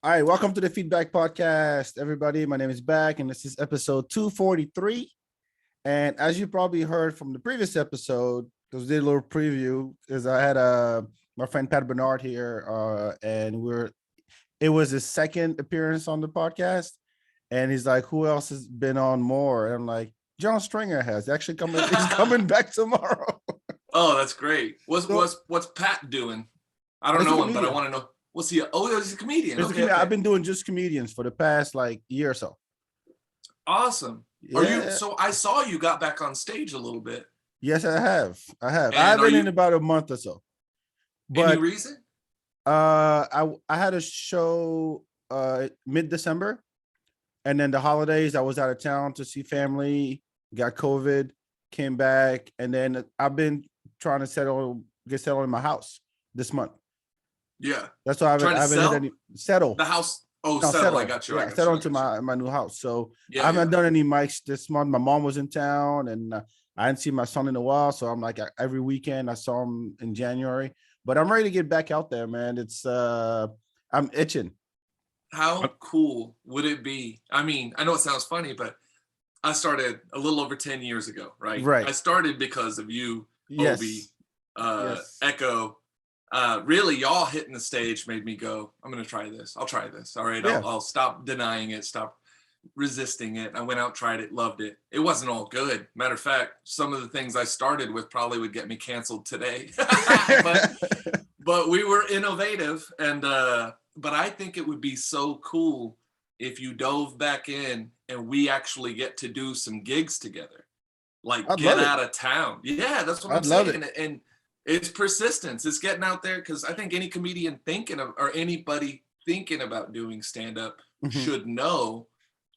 All right, welcome to the FeedBak podcast, everybody. My name is Back, and this is episode 243. And as you probably heard from the previous episode, because we did a little preview, is I had my friend Pat Bernard here, and it was his second appearance on the podcast, and he's like, "Who else has been on more?" And I'm like, "Jon Stringer has actually coming. He's coming back tomorrow." Oh, that's great. What's Pat doing? I don't know him, but I want to know. What's he? Oh, he's a comedian. Okay. I've been doing just comedians for the past year or so. Awesome. Yeah. Are you? So I saw you got back on stage a little bit. Yes, I have. And I've been in about a month or so. But any reason? I had a show mid-December, and then the holidays I was out of town to see family, got COVID, came back, and then I've been trying to get settled in my house this month. Yeah. That's why I haven't had any settle. The house. Oh, no, settle. I got you. Yeah, settle into my new house. So I haven't done any mics this month. My mom was in town, and I hadn't seen my son in a while. So I'm like every weekend I saw him in January. But I'm ready to get back out there, man. It's I'm itching. How cool would it be? I mean, I know it sounds funny, but I started a little over 10 years ago, right? Right. I started because of you, Yes. Obi, Yes. Echo. Really, y'all hitting the stage made me go, I'm going to try this. I'll try this. All right. Yeah. I'll stop denying it, stop resisting it. I went out, tried it, loved it. It wasn't all good. Matter of fact, some of the things I started with probably would get me canceled today. but we were innovative. And but I think it would be so cool if you dove back in and we actually get to do some gigs together. Like get out of town. Yeah, that's what I'm saying. And it's persistence. It's getting out there, because I think any comedian or anybody thinking about doing stand-up should know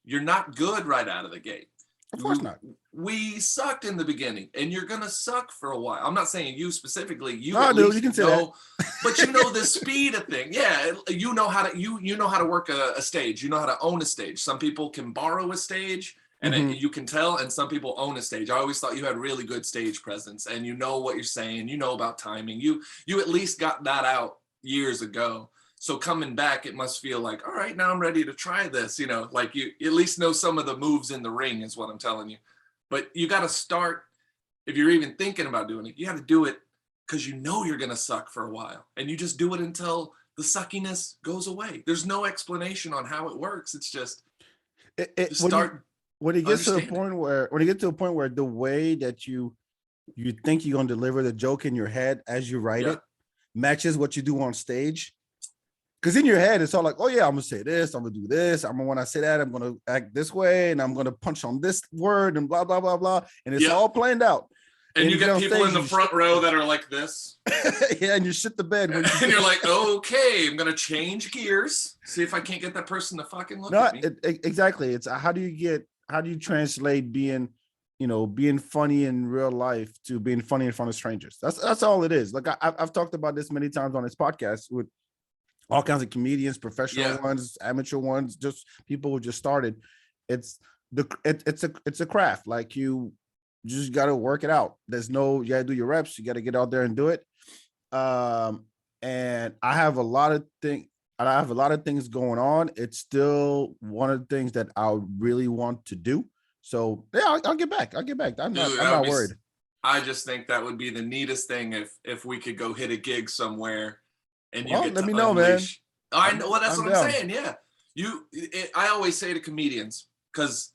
you're not good right out of the gate. Of course not. We sucked in the beginning, and you're gonna suck for a while. I'm not saying you specifically. You can say that. But you know the speed of thing. Yeah, you know how to you know how to work a stage. You know how to own a stage. Some people can borrow a stage. And you can tell, and some people own a stage. I always thought you had really good stage presence, and you know what you're saying. You know about timing. You at least got that out years ago. So coming back, it must feel like, all right, now I'm ready to try this. You know, like you at least know some of the moves in the ring is what I'm telling you. But you got to start, if you're even thinking about doing it, you got to do it because you know you're going to suck for a while. And you just do it until the suckiness goes away. There's no explanation on how it works. It's just start. When it gets to a point where the way that you think you're gonna deliver the joke in your head as you write it matches what you do on stage, because in your head it's all like, oh yeah, I'm gonna say this, I'm gonna do this, when I say that, I'm gonna act this way, and I'm gonna punch on this word, and blah blah blah blah, and it's all planned out. And you get people in the front row that are like this. Yeah, and you shit the bed. And you're like, okay, I'm going to change gears. See if I can't get that person to fucking look at me. Exactly. It's how do you translate being funny in real life to being funny in front of strangers? That's all it is. Like I've talked about this many times on this podcast with all kinds of comedians, professional ones, amateur ones, just people who just started. It's a craft. Like you just got to work it out. You got to do your reps. You got to get out there and do it. And I have a lot of things going on. It's still one of the things that I really want to do. So yeah, I'll get back. I'm not worried. I just think that would be the neatest thing if we could go hit a gig somewhere and you let me know, man. I know. Well, that's what I'm saying. Yeah. I always say to comedians, because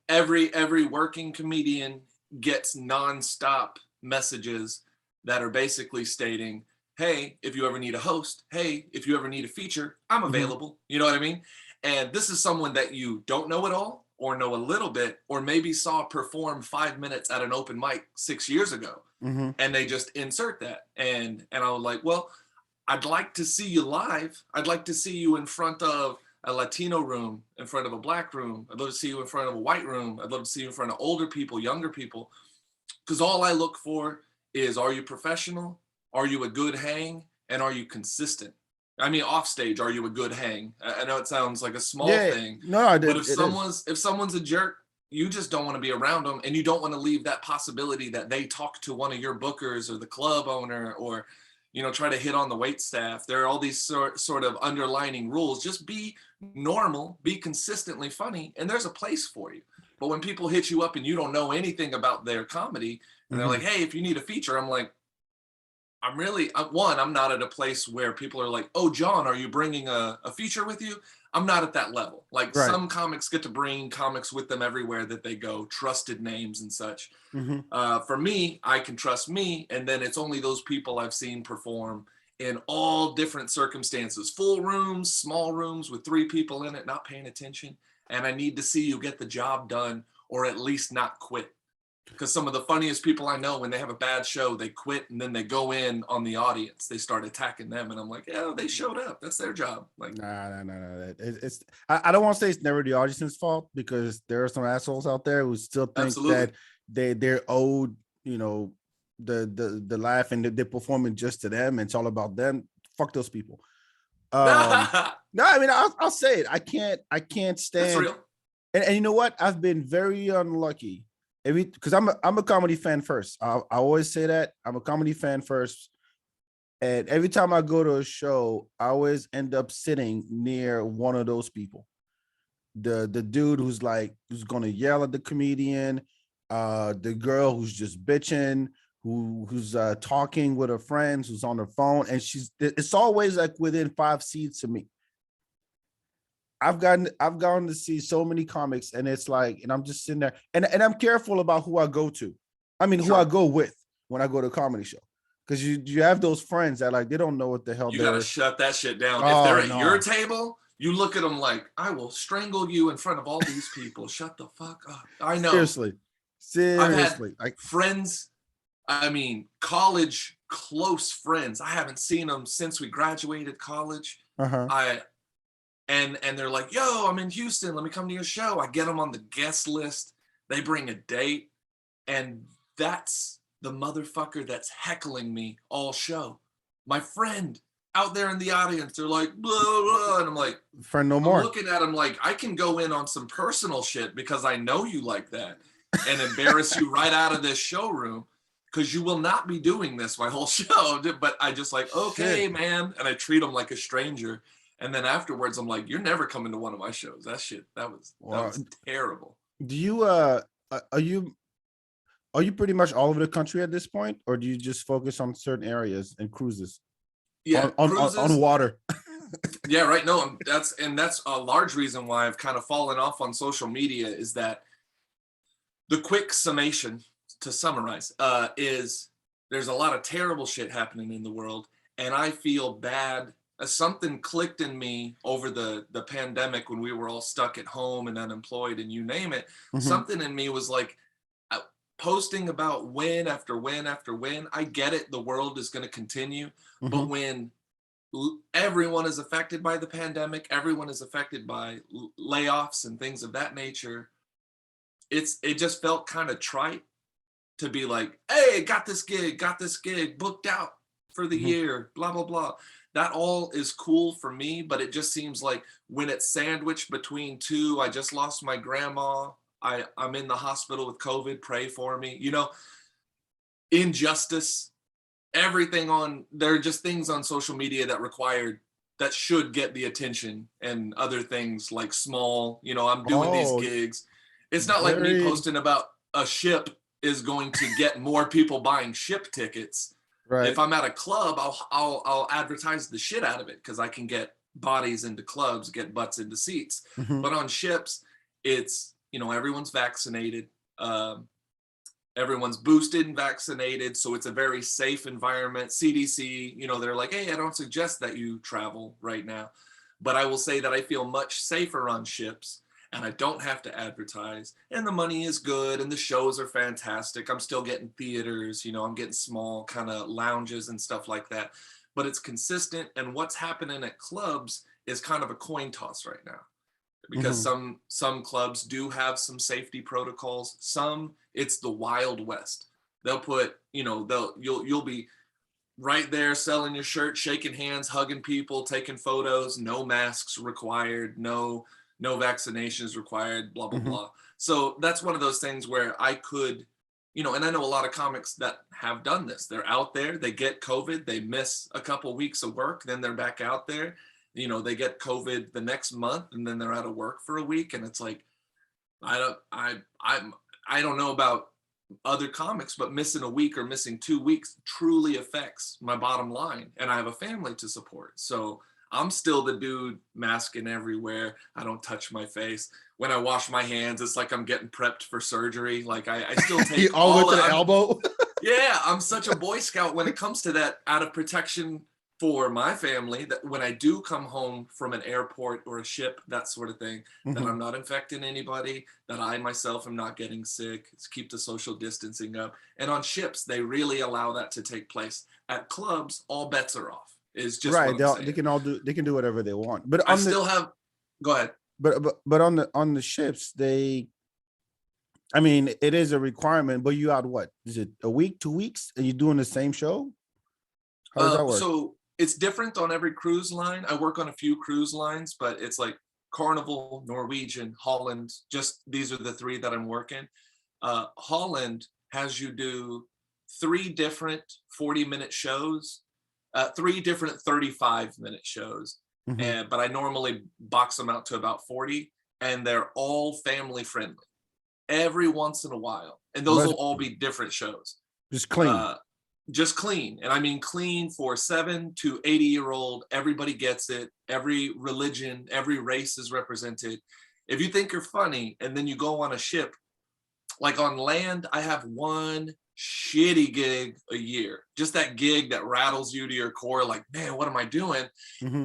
every working comedian gets nonstop messages that are basically stating, hey, if you ever need a host, hey, if you ever need a feature, I'm available. You know what I mean? And this is someone that you don't know at all, or know a little bit, or maybe saw perform 5 minutes at an open mic 6 years ago. And they just insert that. And I was like, well, I'd like to see you live. I'd like to see you in front of a Latino room, in front of a Black room. I'd love to see you in front of a white room. I'd love to see you in front of older people, younger people. Because all I look for is, are you professional? Are you a good hang? And are you consistent? I mean, off stage, are you a good hang? I know it sounds like a small thing. No, but if someone's a jerk, you just don't want to be around them, and you don't want to leave that possibility that they talk to one of your bookers or the club owner, or try to hit on the wait staff. There are all these sort of underlining rules. Just be normal, be consistently funny, and there's a place for you. But when people hit you up and you don't know anything about their comedy, and they're like, hey, if you need a feature, I'm like, I'm not at a place where people are like, oh, John, are you bringing a feature with you? I'm not at that level. Like Right. some comics get to bring comics with them everywhere that they go, trusted names and such. For me, I can trust me. And then it's only those people I've seen perform in all different circumstances, full rooms, small rooms with 3 people in it, not paying attention. And I need to see you get the job done or at least not quit. Because some of the funniest people I know, when they have a bad show, they quit and then they go in on the audience. They start attacking them, and I'm like, yeah, they showed up. That's their job. Like, nah. I don't want to say it's never the audience's fault, because there are some assholes out there who still think that they're owed, the laugh, and they're performing just to them. And it's all about them. Fuck those people. No, I mean, I'll say it. I can't stand. That's real. And you know what? I've been very unlucky. Because I'm a comedy fan first. I always say that I'm a comedy fan first, and every time I go to a show, I always end up sitting near one of those people. The dude who's gonna yell at the comedian, the girl who's just bitching, who's talking with her friends, who's on her phone, and it's always like within 5 seats of me. I've gone to see so many comics, and it's like, and I'm just sitting there, and I'm careful about who I go to. I mean, who I go with when I go to a comedy show, because you have those friends that they don't know what the hell. You gotta shut that shit down. Oh, if they're at your table, you look at them like, I will strangle you in front of all these people. Shut the fuck up. I know. Seriously. I've had friends. I mean, college close friends. I haven't seen them since we graduated college. And they're like, yo, I'm in Houston. Let me come to your show. I get them on the guest list. They bring a date. And that's the motherfucker that's heckling me all show. My friend out there in the audience. They're like, blah, blah. And I'm like, friend no more. I'm looking at him like, I can go in on some personal shit because I know you like that and embarrass you right out of this showroom, because you will not be doing this my whole show. But I just like, okay, man. And I treat him like a stranger. And then afterwards, I'm like, you're never coming to one of my shows. That was terrible. Do you, are you pretty much all over the country at this point? Or do you just focus on certain areas and cruises? Yeah, on water. Yeah, right. No, that's a large reason why I've kind of fallen off on social media, is that the quick summation, to summarize, is there's a lot of terrible shit happening in the world. And I feel bad. Something clicked in me over the pandemic when we were all stuck at home and unemployed and you name it. Something in me was like, posting about win after win after win. I get it. The world is going to continue. But when everyone is affected by the pandemic, everyone is affected by layoffs and things of that nature, it just felt kind of trite to be like, hey, got this gig, booked out for the year, blah, blah, blah. That all is cool for me, but it just seems like when it's sandwiched between two, I just lost my grandma, I'm in the hospital with COVID, pray for me, injustice, everything there are just things on social media that should get the attention, and other things like small, I'm doing these gigs. It's not like me posting about a ship is going to get more people buying ship tickets. Right. If I'm at a club, I'll advertise the shit out of it, because I can get bodies into clubs, get butts into seats. But on ships, it's, everyone's vaccinated, everyone's boosted and vaccinated, so it's a very safe environment. CDC, they're like, hey, I don't suggest that you travel right now. But I will say that I feel much safer on ships, and I don't have to advertise, and the money is good, and the shows are fantastic. I'm still getting theaters, I'm getting small kind of lounges and stuff like that, but it's consistent. And what's happening at clubs is kind of a coin toss right now, because some clubs do have some safety protocols. Some, it's the Wild West. They'll put, you'll be right there selling your shirt, shaking hands, hugging people, taking photos, no masks required, no vaccinations required, blah, blah, blah. So that's one of those things where I could, and I know a lot of comics that have done this. They're out there, they get COVID, they miss a couple weeks of work, then they're back out there. They get COVID the next month, and then they're out of work for a week, and it's like, I don't know about other comics, but missing a week or missing 2 weeks truly affects my bottom line, and I have a family to support. So I'm still the dude masking everywhere. I don't touch my face. When I wash my hands, it's like I'm getting prepped for surgery. Like I still take all the way to the elbow. Yeah, I'm such a Boy Scout when it comes to that, out of protection for my family, that when I do come home from an airport or a ship, that sort of thing, that I'm not infecting anybody, that I myself am not getting sick, keep the social distancing up. And on ships, they really allow that to take place. At clubs, all bets are off. Is just right. What I'm They can do whatever they want. But I still have. Go ahead. But on the ships, it is a requirement. But you out what? Is it a week, 2 weeks? Are you doing the same show? How does that work? So it's different on every cruise line. I work on a few cruise lines, but it's like Carnival, Norwegian, Holland. Just these are the three that I'm working. Holland has you do 3 different 40-minute shows, 3 different 35-minute shows. But I normally box them out to about 40, and they're all family friendly every once in a while. And those will all be different shows. Just clean. Just clean. And I mean clean for 7 to 80-year-old. Everybody gets it. Every religion, every race is represented. If you think you're funny and then you go on a ship, like on land, I have one shitty gig a year. Just that gig that rattles you to your core, like, man, what am I doing?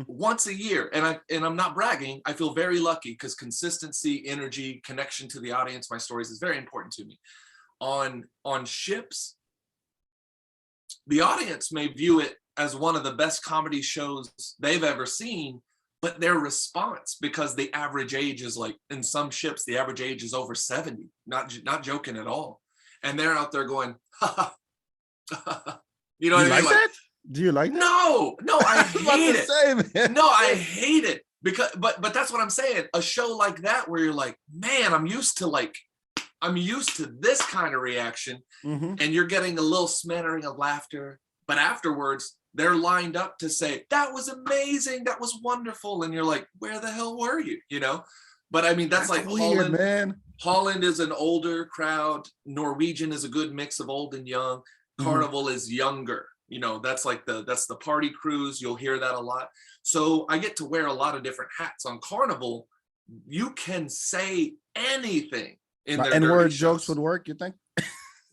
Once a year. And I'm not bragging. I feel very lucky because consistency, energy, connection to the audience, my stories is very important to me. On ships, the audience may view it as one of the best comedy shows they've ever seen, but their response, because the average age is like, in some ships, the average age is over 70, not joking at all. And they're out there going, ha, ha. You know what I mean? Like that? Do you like that? No, I hate it. No, I hate it because, but that's what I'm saying. A show like that where you're like, man, I'm used to this kind of reaction, and you're getting a little smattering of laughter, but afterwards they're lined up to say, that was amazing, that was wonderful, and you're like, where the hell were you? But I mean, that's like weird, Holland. Man. Holland is an older crowd. Norwegian is a good mix of old and young. Carnival is younger. That's the party cruise. You'll hear that a lot. So I get to wear a lot of different hats. On Carnival, you can say anything in their N-word shows. jokes would work, you think?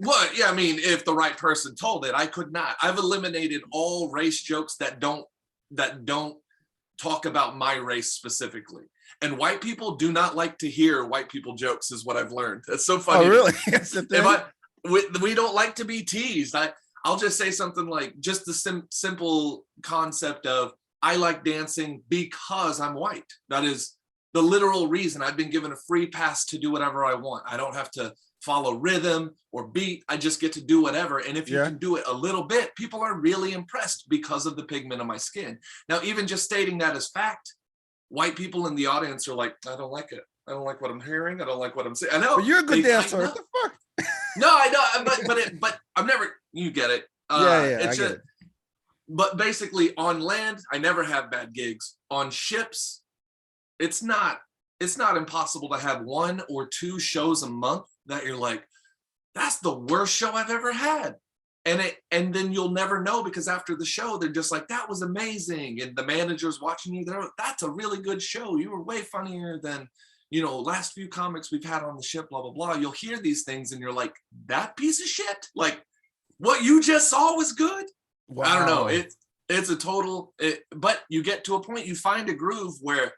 Well, yeah, I mean, if the right person told it, I could not. I've eliminated all race jokes that don't talk about my race specifically. And white people do not like to hear white people jokes, is what I've learned. That's so funny. Oh, really? We don't like to be teased. I'll just say something like, just the simple concept of, I like dancing because I'm white. That is the literal reason. I've been given a free pass to do whatever I want. I don't have to follow rhythm or beat. I just get to do whatever. And if you can do it a little bit, people are really impressed because of the pigment of my skin. Now, even just stating that as fact, white people in the audience are like, I don't like it. I don't like what I'm hearing. I don't like what I'm saying. I know. But you're a good dancer. What the fuck? No, I know. But I'm never, you get it. I get it. But basically on land, I never have bad gigs. On ships, it's not impossible to have 1 or 2 shows a month that you're like, that's the worst show I've ever had. And then you'll never know, because after the show, they're just like, that was amazing. And the manager's watching you there. That's a really good show. You were way funnier than, last few comics we've had on the ship, blah, blah, blah. You'll hear these things and you're like, that piece of shit? Like, what you just saw was good? Wow. I don't know. It's a total, but you get to a point, you find a groove where,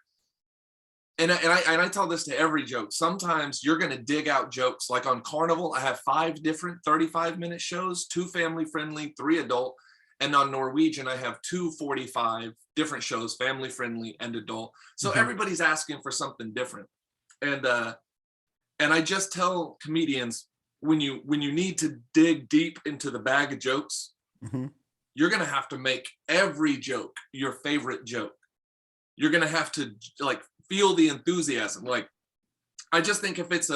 and I tell this to every joke. Sometimes you're going to dig out jokes. Like on Carnival, I have 5 different 35-minute shows, 2 family friendly, 3 adult. And on Norwegian, I have 2 45 different shows, family friendly and adult. So everybody's asking for something different. And I just tell comedians, when you need to dig deep into the bag of jokes, you're going to have to make every joke your favorite joke. You're going to have to feel the enthusiasm. Like, I just think if it's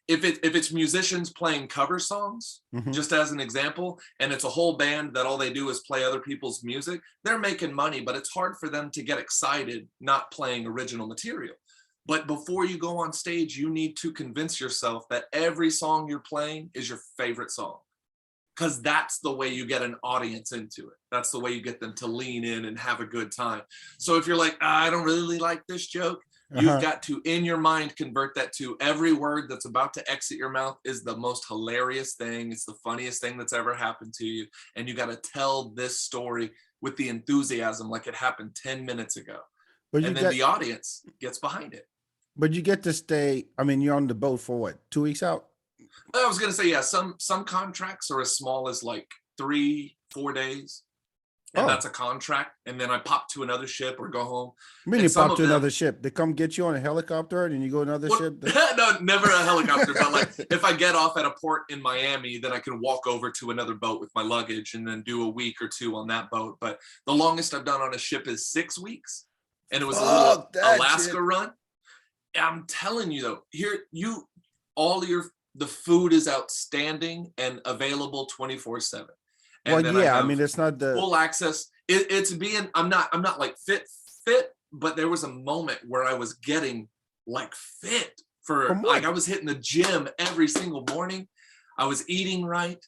if it's musicians playing cover songs, just as an example, and it's a whole band that all they do is play other people's music, they're making money, but it's hard for them to get excited not playing original material. But before you go on stage, you need to convince yourself that every song you're playing is your favorite song, because that's the way you get an audience into it. That's the way you get them to lean in and have a good time. So if you're like, I don't really like this joke, you've got to, in your mind, convert that to every word that's about to exit your mouth is the most hilarious thing. It's the funniest thing that's ever happened to you. And you got to tell this story with the enthusiasm like it happened 10 minutes ago. And then the audience gets behind it. But you get to stay, I mean, you're on the boat for what, 2 weeks out? I was going to say, yeah, some contracts are as small as like 3-4 days. And that's a contract. And then I pop to another ship or go home. I mean, you pop to another ship. They come get you on a helicopter and you go another ship? No, never a helicopter. But like if I get off at a port in Miami, then I can walk over to another boat with my luggage and then do a week or two on that boat. But the longest I've done on a ship is 6 weeks. And it was a little Alaska run. I'm telling you though, the food is outstanding and available 24/7. Well, yeah, I mean, it's not the full access. I'm not like fit, but there was a moment where I was getting like fit for like I was hitting the gym every single morning. I was eating right.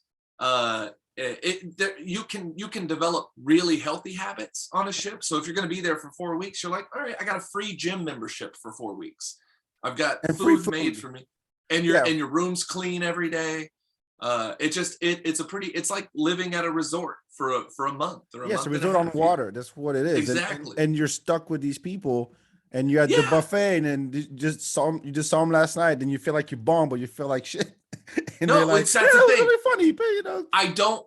You can develop really healthy habits on a ship. So if you're going to be there for 4 weeks, you're like, all right, I got a free gym membership for 4 weeks. I've got food made for me, and your room's clean every day. It's like living at a resort for a month or a month. Yes, a resort on water. That's what it is. Exactly. And you're stuck with these people, and you're at the buffet, and then you just saw them last night, and you feel like you bombed, but you feel like shit. And no, like, that's the thing. Really funny, but you know. I don't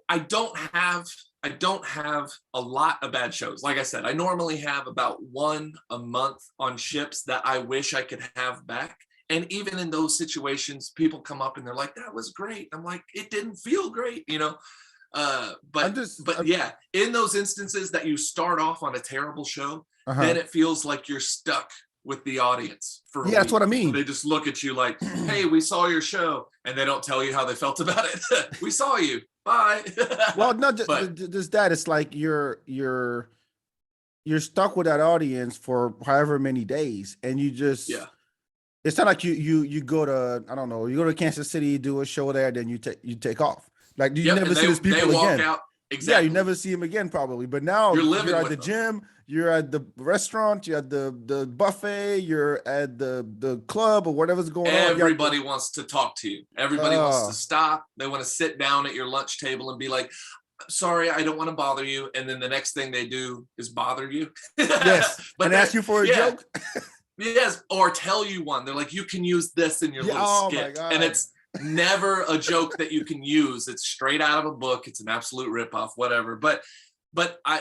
have a lot of bad shows. Like I said, I normally have about 1 a month on ships that I wish I could have back. And even in those situations, people come up and they're like, that was great. I'm like, it didn't feel great, you know? But yeah, in those instances that you start off on a terrible show, then it feels like you're stuck with the audience for a week. That's what I mean. They just look at you like, hey, we saw your show. And they don't tell you how they felt about it. We saw you. Bye. Well, not just that. It's like you're stuck with that audience for however many days. And you just, it's not like you go to, I don't know, you go to Kansas City, do a show there, then you take off. Like you never see these people again. Out. Exactly. Yeah, you never see them again probably. But now you're at the gym, you're at the restaurant, you're at the buffet, you're at the club or whatever's going on. Everybody wants to talk to you. Everybody wants to stop. They want to sit down at your lunch table and be like, sorry, I don't want to bother you. And then the next thing they do is bother you. Yes. But ask you for a joke. Yes. Or tell you one. They're like, you can use this in your little skit. And it's never a joke that you can use. It's straight out of a book. It's an absolute ripoff, whatever. But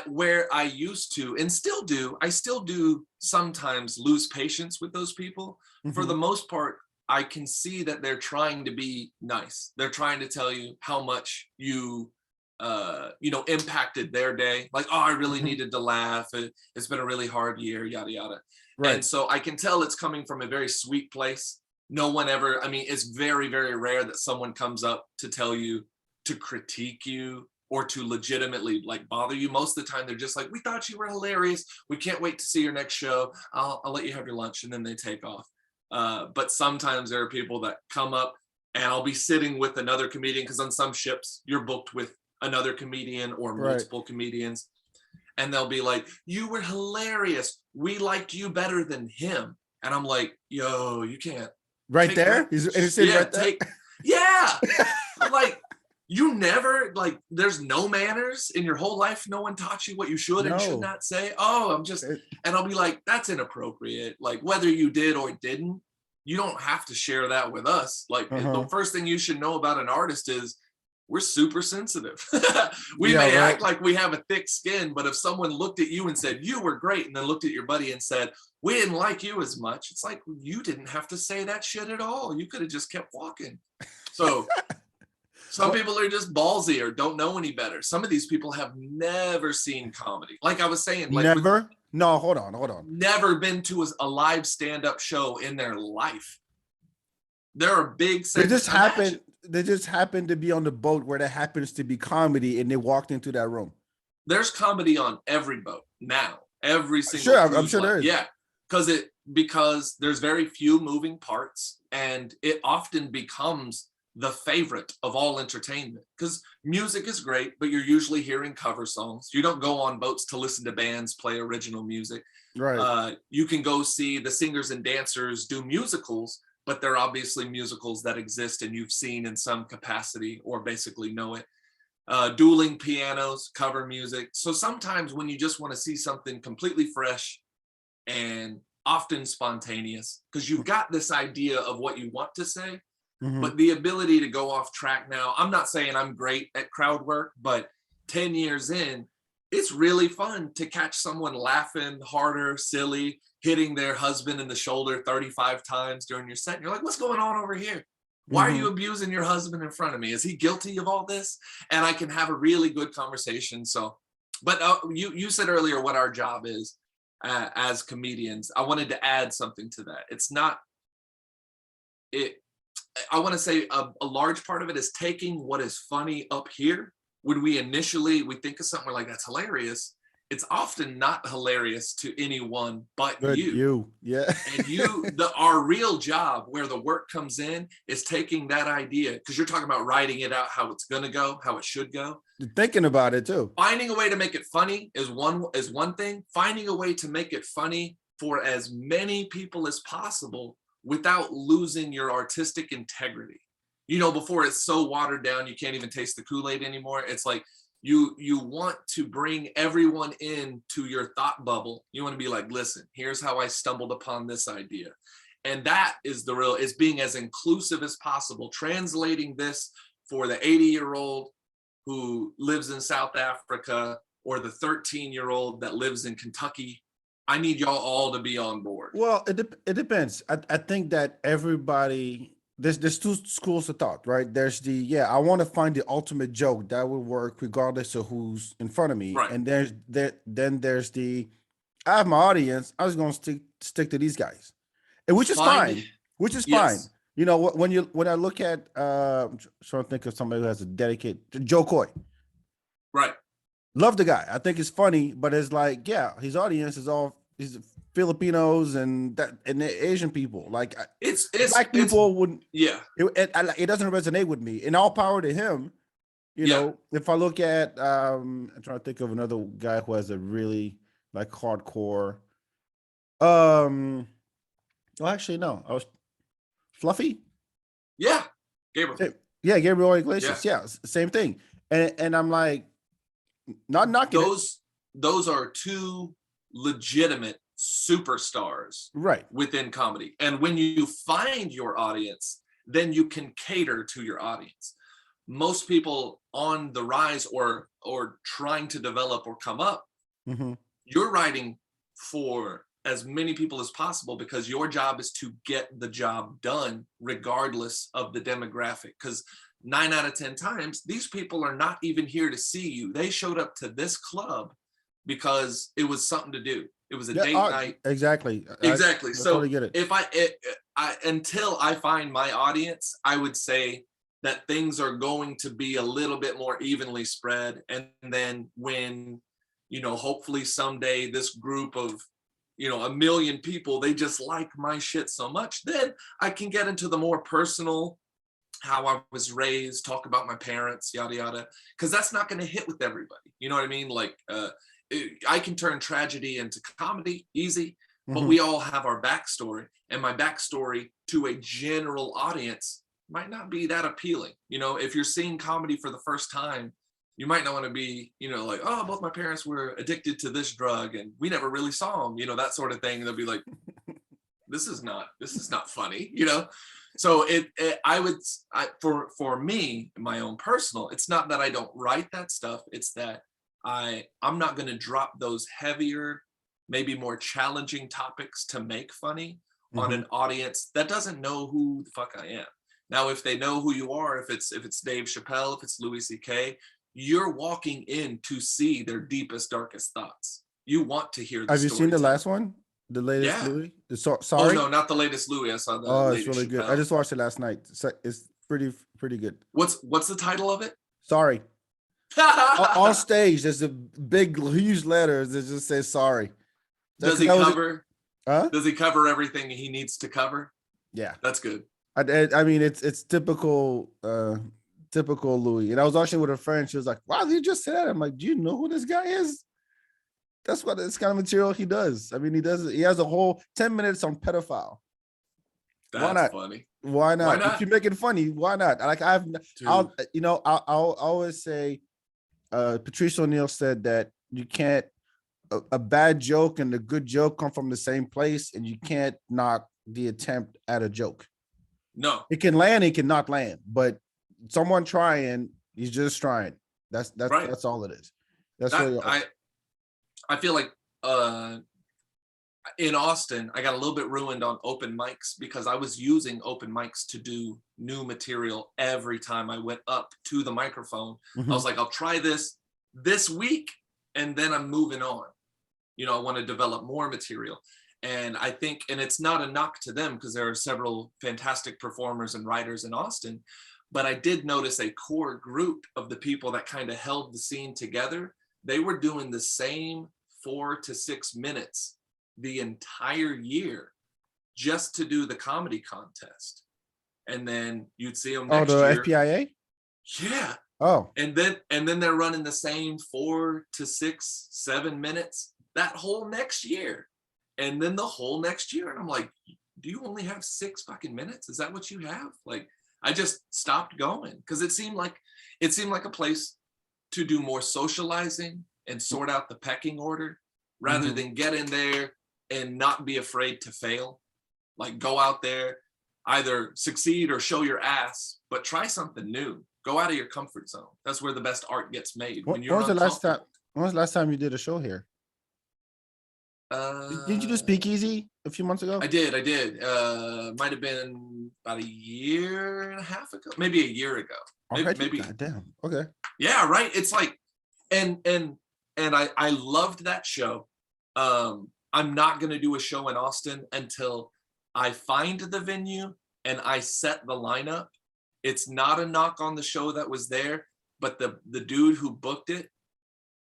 where I used to and still do, I still do sometimes lose patience with those people. For the most part, I can see that they're trying to be nice. They're trying to tell you how much you impacted their day. Like, oh, I really needed to laugh. It's been a really hard year, yada, yada. Right. And so I can tell it's coming from a very sweet place. No one ever, I mean, it's very, very rare that someone comes up to tell you, to critique you, or to legitimately like bother you. Most of the time, they're just like, we thought you were hilarious. We can't wait to see your next show. I'll let you have your lunch, and then they take off. But sometimes there are people that come up, and I'll be sitting with another comedian, because on some ships, you're booked with another comedian or multiple comedians. And they'll be like, you were hilarious. We liked you better than him. And I'm like, yo, you can't. Right there? He's right there? I'm like, you never, like, there's no manners in your whole life. No one taught you what you should and should not say. Oh, and I'll be like, that's inappropriate. Like, whether you did or didn't, you don't have to share that with us. Like, the first thing you should know about an artist is we're super sensitive. We may act like we have a thick skin, but if someone looked at you and said, you were great, and then looked at your buddy and said, we didn't like you as much, it's like, you didn't have to say that shit at all. You could have just kept walking. So some people are just ballsy or don't know any better. Some of these people have never seen comedy. Like I was saying, like never? No, hold on. Never been to a live stand-up show in their life. There are big They segments. just happen. They just happen to be on the boat where there happens to be comedy, and they walked into that room. There's comedy on every boat now. Every single Sure, I'm cruise sure line. there is. Yeah, because there's very few moving parts, and it often becomes the favorite of all entertainment. Because music is great, but you're usually hearing cover songs. You don't go on boats to listen to bands play original music. Right. You can go see the singers and dancers do musicals, but they're obviously musicals that exist and you've seen in some capacity or basically know it. Dueling pianos, cover music. So sometimes when you just want to see something completely fresh and often spontaneous, because you've got this idea of what you want to say, Mhm. but the ability to go off track now, I'm not saying I'm great at crowd work, but 10 years in, it's really fun to catch someone laughing harder, silly, hitting their husband in the shoulder 35 times during your set. And you're like, what's going on over here? Why are you abusing your husband in front of me? Is he guilty of all this? And I can have a really good conversation. So, but you said earlier what our job is as comedians. I wanted to add something to that. It's not it. I want to say a large part of it is taking what is funny up here. When we think of something, we're like, that's hilarious. It's often not hilarious to anyone but you. Yeah. And our real job where the work comes in is taking that idea, because you're talking about writing it out, how it's going to go, how it should go. Thinking about it too. Finding a way to make it funny is one thing. Finding a way to make it funny for as many people as possible without losing your artistic integrity. Before it's so watered down, you can't even taste the Kool-Aid anymore. It's like you want to bring everyone into your thought bubble. You want to be like, listen, here's how I stumbled upon this idea. And that is it's being as inclusive as possible, translating this for the 80-year-old who lives in South Africa or the 13-year-old that lives in Kentucky. I need y'all all to be on board. Well, it depends. I think that everybody, there's two schools of thought, right? There's I want to find the ultimate joke that will work regardless of who's in front of me. Right. And then there's I have my audience. I was going to stick to these guys, and which is fine. Which is fine. When I look at I'm trying to think of somebody who has a dedicated Joe Coy. Right. Love the guy. I think it's funny, but it's like, yeah, his audience is all Filipinos and the Asian people. Like it's black people wouldn't. Yeah. It doesn't resonate with me. And all power to him. If I look at I'm trying to think of another guy who has a really like hardcore. Well, actually, no. I was Fluffy. Yeah, Gabriel. Yeah, Gabriel Iglesias. Yeah, same thing. And I'm like, not knocking those are two legitimate superstars, right, within comedy. And when you find your audience, then you can cater to your audience. Most people on the rise or trying to develop or come up, you're writing for as many people as possible because your job is to get the job done regardless of the demographic. Because 9 out of 10 times, these people are not even here to see you. They showed up to this club because it was something to do. It was a date night. Exactly. So totally get it. If until I find my audience, I would say that things are going to be a little bit more evenly spread. And then when, hopefully someday this group of, 1 million people, they just like my shit so much, then I can get into the more personal, how I was raised, talk about my parents, yada, yada, because that's not going to hit with everybody. You know what I mean? Like, I can turn tragedy into comedy easy, but we all have our backstory, and my backstory to a general audience might not be that appealing. If you're seeing comedy for the first time, you might not want to be, like, oh, both my parents were addicted to this drug and we never really saw them, that sort of thing. They'll be like, this is not funny, So for me, my own personal, it's not that I don't write that stuff. It's that I'm not going to drop those heavier, maybe more challenging topics to make funny on an audience that doesn't know who the fuck I am. Now, if they know who you are, if it's Dave Chappelle, if it's Louis C.K., you're walking in to see their deepest, darkest thoughts. You want to hear the Have you seen the last one? The latest Yeah. Louis. Oh Sorry. no, not the latest Louis. I saw the Oh, it's latest really good. I Chappelle. just watched it last night. It's pretty good. What's the title of it? Sorry. On stage, there's a big, huge letters that just says sorry. Does Because he that was it. cover? Huh? Does he cover everything he needs to cover? Yeah. That's good. I mean, it's typical Louis. And I was watching with a friend. She was like, "Wow, did you just say that?" I'm like, "Do you know who this guy is?" That's what this kind of material he does. I mean, he has a whole 10 minutes on pedophile. Why That's not? funny. Why Why not? If not? you make it funny, why not? Like Dude. I'll always say, Patrice O'Neill said that you can't, a bad joke and a good joke come from the same place, and you can't knock the attempt at a joke. No. It can land, it can not land, but someone trying, he's just trying. Right. That's all it is. That's That really all. I feel like in Austin, I got a little bit ruined on open mics because I was using open mics to do new material every time I went up to the microphone. I was like, I'll try this week, and then I'm moving on. You know, I want to develop more material. And I think, and it's not a knock to them because there are several fantastic performers and writers in Austin, but I did notice a core group of the people that kind of held the scene together. They were doing the same 4 to 6 minutes the entire year just to do the comedy contest. And then you'd see them next the year. FPIA? Yeah. Oh. And then they're running the same 4 to 6, 7 minutes that whole next year. And then the whole next year. And I'm like, do you only have 6 fucking minutes? Is that what you have? Like, I just stopped going because it seemed like a place to do more socializing and sort out the pecking order rather than get in there and not be afraid to fail. Like, go out there, either succeed or show your ass, but try something new. Go out of your comfort zone. That's where the best art gets made. When you're uncomfortable. When was the last time you did a show here? Didn't you do Speakeasy a few months ago? I did. Might have been about a year and a half ago, maybe a year ago. Maybe. Goddamn. Okay. Yeah, right. It's like, and I loved that show. I'm not gonna do a show in Austin until I find the venue and I set the lineup. It's not a knock on the show that was there, but the dude who booked it,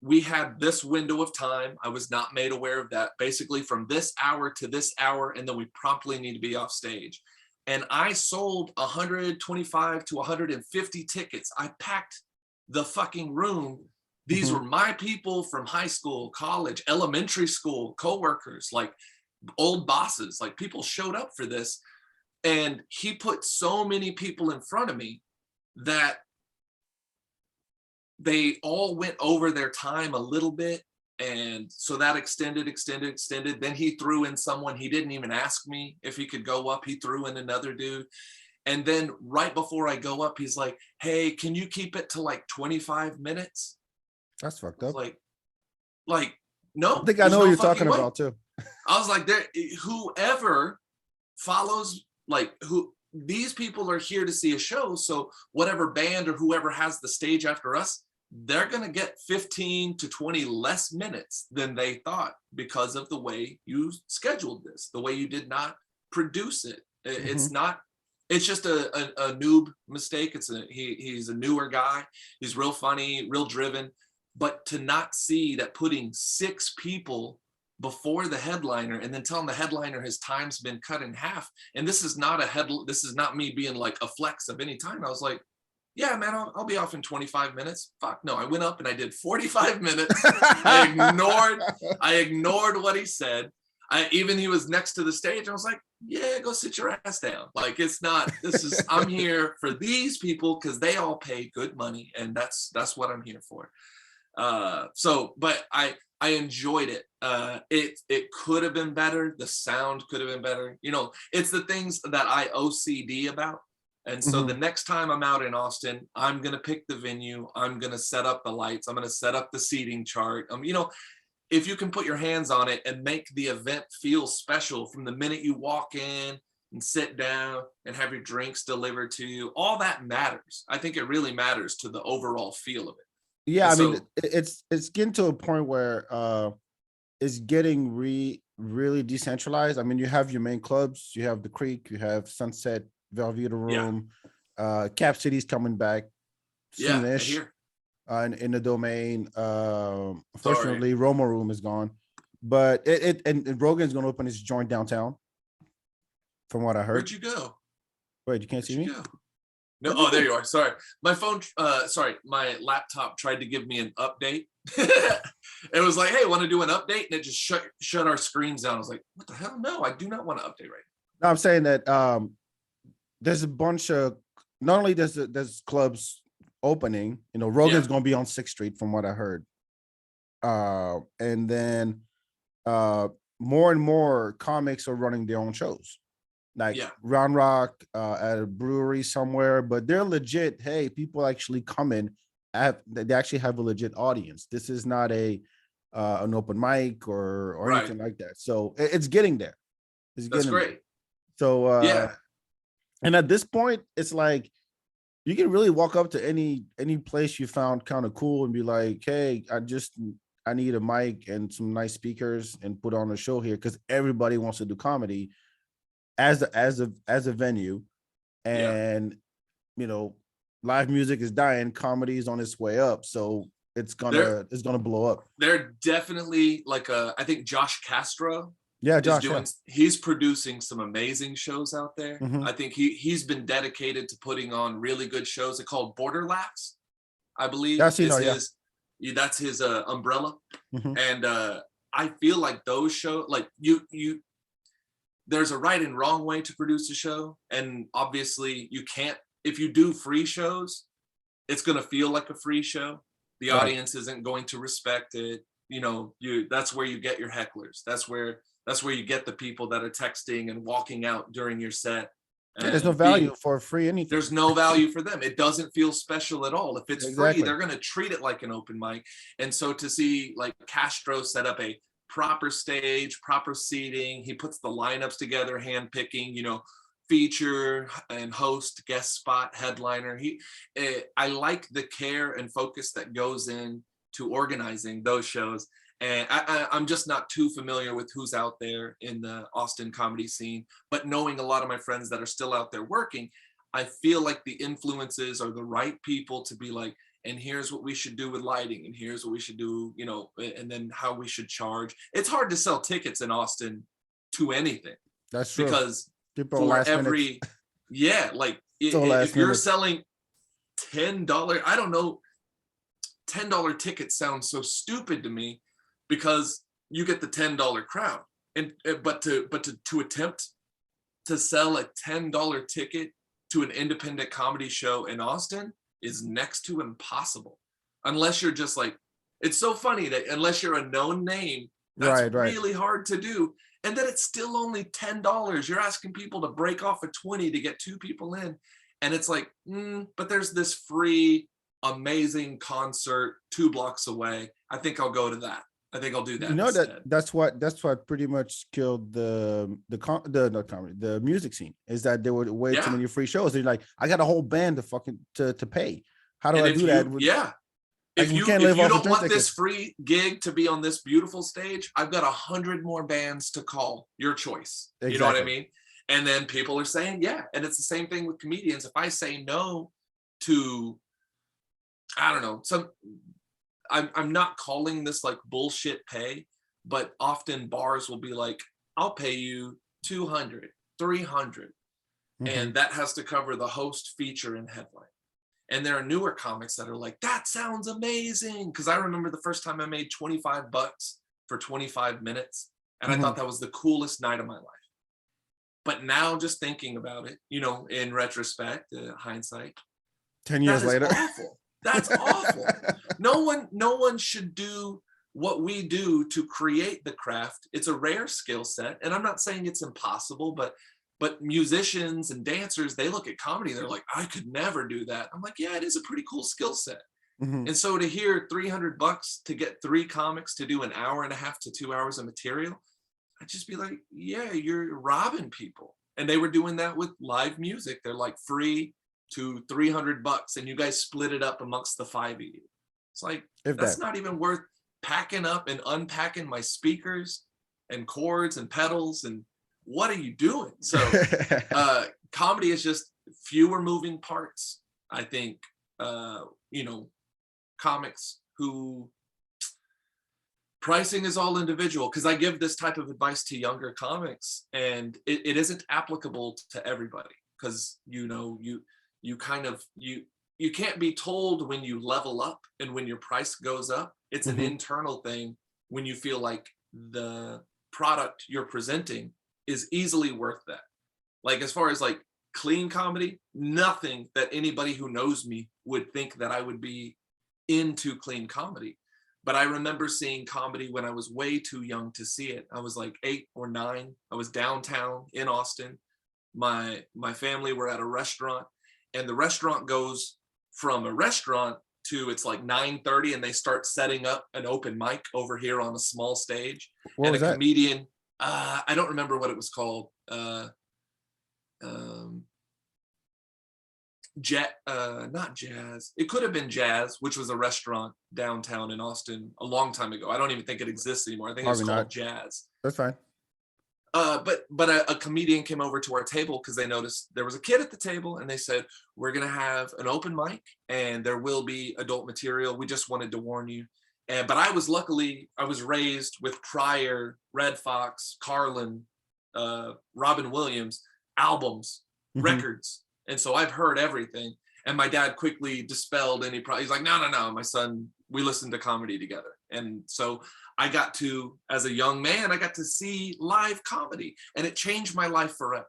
we had this window of time. I was not made aware of that. Basically from this hour to this hour, and then we promptly need to be off stage. And I sold 125 to 150 tickets. I packed the fucking room. These were my people from high school, college, elementary school, coworkers, like old bosses, like people showed up for this. And he put so many people in front of me that they all went over their time a little bit. And so that extended. Then he threw in someone, he didn't even ask me if he could go up. He threw in another dude. And then right before I go up, he's like, hey, can you keep it to like 25 minutes? That's fucked up. Like, no. I think I know what you're talking about too. I was like, whoever follows, like, these people are here to see a show. So whatever band or whoever has the stage after us, they're going to get 15 to 20 less minutes than they thought because of the way you scheduled this, the way you did not produce it. It's not, it's just a noob mistake. He's a newer guy. He's real funny, real driven. But to not see that putting 6 people before the headliner and then telling the headliner his time's been cut in half. And this is not this is not me being like a flex of any time. I was like, yeah, man, I'll be off in 25 minutes. Fuck no. I went up and I did 45 minutes. I ignored what he said. He was next to the stage. I was like, yeah, go sit your ass down. Like, I'm here for these people because they all pay good money. And that's what I'm here for. But I enjoyed it. It could have been better. The sound could have been better. You know, it's the things that I OCD about. And so the next time I'm out in Austin, I'm going to pick the venue. I'm going to set up the lights. I'm going to set up the seating chart. You know, if you can put your hands on it and make the event feel special from the minute you walk in and sit down and have your drinks delivered to you, all that matters. I think it really matters to the overall feel of it. Yeah, I mean, it's getting to a point where is getting really decentralized. I mean, you have your main clubs, you have the Creek, you have Sunset, Velveeta Yeah. Room, Cap City's coming back Yeah. I soonish, hear. in the Domain. Sorry. Unfortunately, Roma Room is gone, but and Rogan's gonna open his joint downtown, from what I Where'd heard. you go? Wait, you can't Where'd see you me? go? No, Where'd you oh, there go? you are. Sorry. My phone, sorry, my laptop tried to give me an update. It was like, hey, want to do an update? And it just shut our screens down. I was like, what the hell? No, I do not want to update right No, I'm saying that there's a bunch of, not only there's clubs opening, now. Yeah. Rogan's gonna be on 6th Street from what I heard. And then more and more comics are running their own shows, like Yeah. Round Rock at a brewery somewhere, but they're legit. Hey, people actually come in. They actually have a legit audience. This is not an open mic or Right. anything like that. So it's getting there. It's That's getting there. great. So Yeah. and at this point, it's like you can really walk up to any place you found kind of cool and be like, hey, I need a mic and some nice speakers and put on a show here, because everybody wants to do comedy as a venue. Yeah. And live music is dying, comedy is on its way up, so it's They're gonna blow up. they're definitely like I think Josh Castro Yeah, is Josh. Yeah. doing, he's producing some amazing shows out there. Mhm. I think he's been dedicated to putting on really good shows. They're called Border Laughs, I believe, That's is yeah. his, that's his umbrella. Mhm. And I feel like those shows, like you there's a right and wrong way to produce a show, and obviously you can't, if you do free shows, it's going to feel like a free show. The Right. audience isn't going to respect it. That's where you get your hecklers. That's where you get the people that are texting and walking out during your set Yeah, there's no and value for free anything. there's no value for them. It doesn't feel special at all. If it's free, Exactly. they're going to treat it like an open mic. And so to see like Castro set up a proper stage, proper seating, he puts the lineups together, hand picking, feature and host, guest spot, headliner. I like the care and focus that goes in to organizing those shows. And I'm just not too familiar with who's out there in the Austin comedy scene, but knowing a lot of my friends that are still out there working, I feel like the influences are the right people to be like, and here's what we should do with lighting, and here's what we should do, and then how we should charge. It's hard to sell tickets in Austin to anything. That's true. Because People for last every, yeah, like if you're selling $10, I don't know, $10 tickets sounds so stupid to me, because you get the $10 crowd, and but to attempt to sell a $10 ticket to an independent comedy show in Austin is next to impossible, unless you're just like, it's so funny that unless you're a known name, that's right. really hard to do. And then it's still only $10. You're asking people to break off a 20 to get 2 people in. And it's like, but there's this free, amazing concert 2 blocks away. I think I'll go to that. I think I'll do that instead. That's what pretty much killed the music scene, is that there were way too many free shows. They're like, I got a whole band to pay. How do I do that? If you don't want this free gig to be on this beautiful stage, I've got 100 more bands to call. Your choice. Exactly. You know what I mean? And then people are saying, yeah. And it's the same thing with comedians. If I say no to, I don't know, I'm not calling this like bullshit pay, but often bars will be like, I'll pay you 200, 300. And that has to cover the host, feature, and headline. And there are newer comics that are like, that sounds amazing. Because I remember the first time I made $25 for 25 minutes. And I thought that was the coolest night of my life. But now just thinking about it, in retrospect, hindsight, 10 years later, awful. That's awful. No one should do what we do to create the craft. It's a rare skill set. And I'm not saying it's impossible, but musicians and dancers, they look at comedy, they're like, I could never do that. I'm like, yeah, it is a pretty cool skill set. And so to hear $300 to get 3 comics to do an hour and a half to 2 hours of material, I'd just be like, yeah, you're robbing people. And they were doing that with live music. They're like free to $300, and you guys split it up amongst the 5 of you. It's like, that's not even worth packing up and unpacking my speakers and cords and pedals, and what are you doing? So comedy is just fewer moving parts. I think, comics who pricing is all individual, because I give this type of advice to younger comics, and it isn't applicable to everybody, because you can't be told when you level up and when your price goes up. It's an internal thing when you feel like the product you're presenting is easily worth that. Like, as far as like clean comedy, nothing that anybody who knows me would think that I would be into clean comedy. But I remember seeing comedy when I was way too young to see it. I was like 8 or 9. I was downtown in Austin. My family were at a restaurant, and the restaurant goes from a restaurant to, it's like 9:30, and they start setting up an open mic over here on a small stage. What and was a that? comedian, I don't remember what it was called. Not Jazz. It could have been Jazz, which was a restaurant downtown in Austin a long time ago. I don't even think it exists anymore. I think it's called Jazz. That's fine. But a comedian came over to our table because they noticed there was a kid at the table, and they said, we're going to have an open mic and there will be adult material. We just wanted to warn you. But I was raised with Pryor, Red Fox, Carlin, Robin Williams albums, records. And so I've heard everything. And my dad quickly dispelled any problem. He's like, no, my son, we listen to comedy together. And so I got to, as a young man, I got to see live comedy, and it changed my life forever.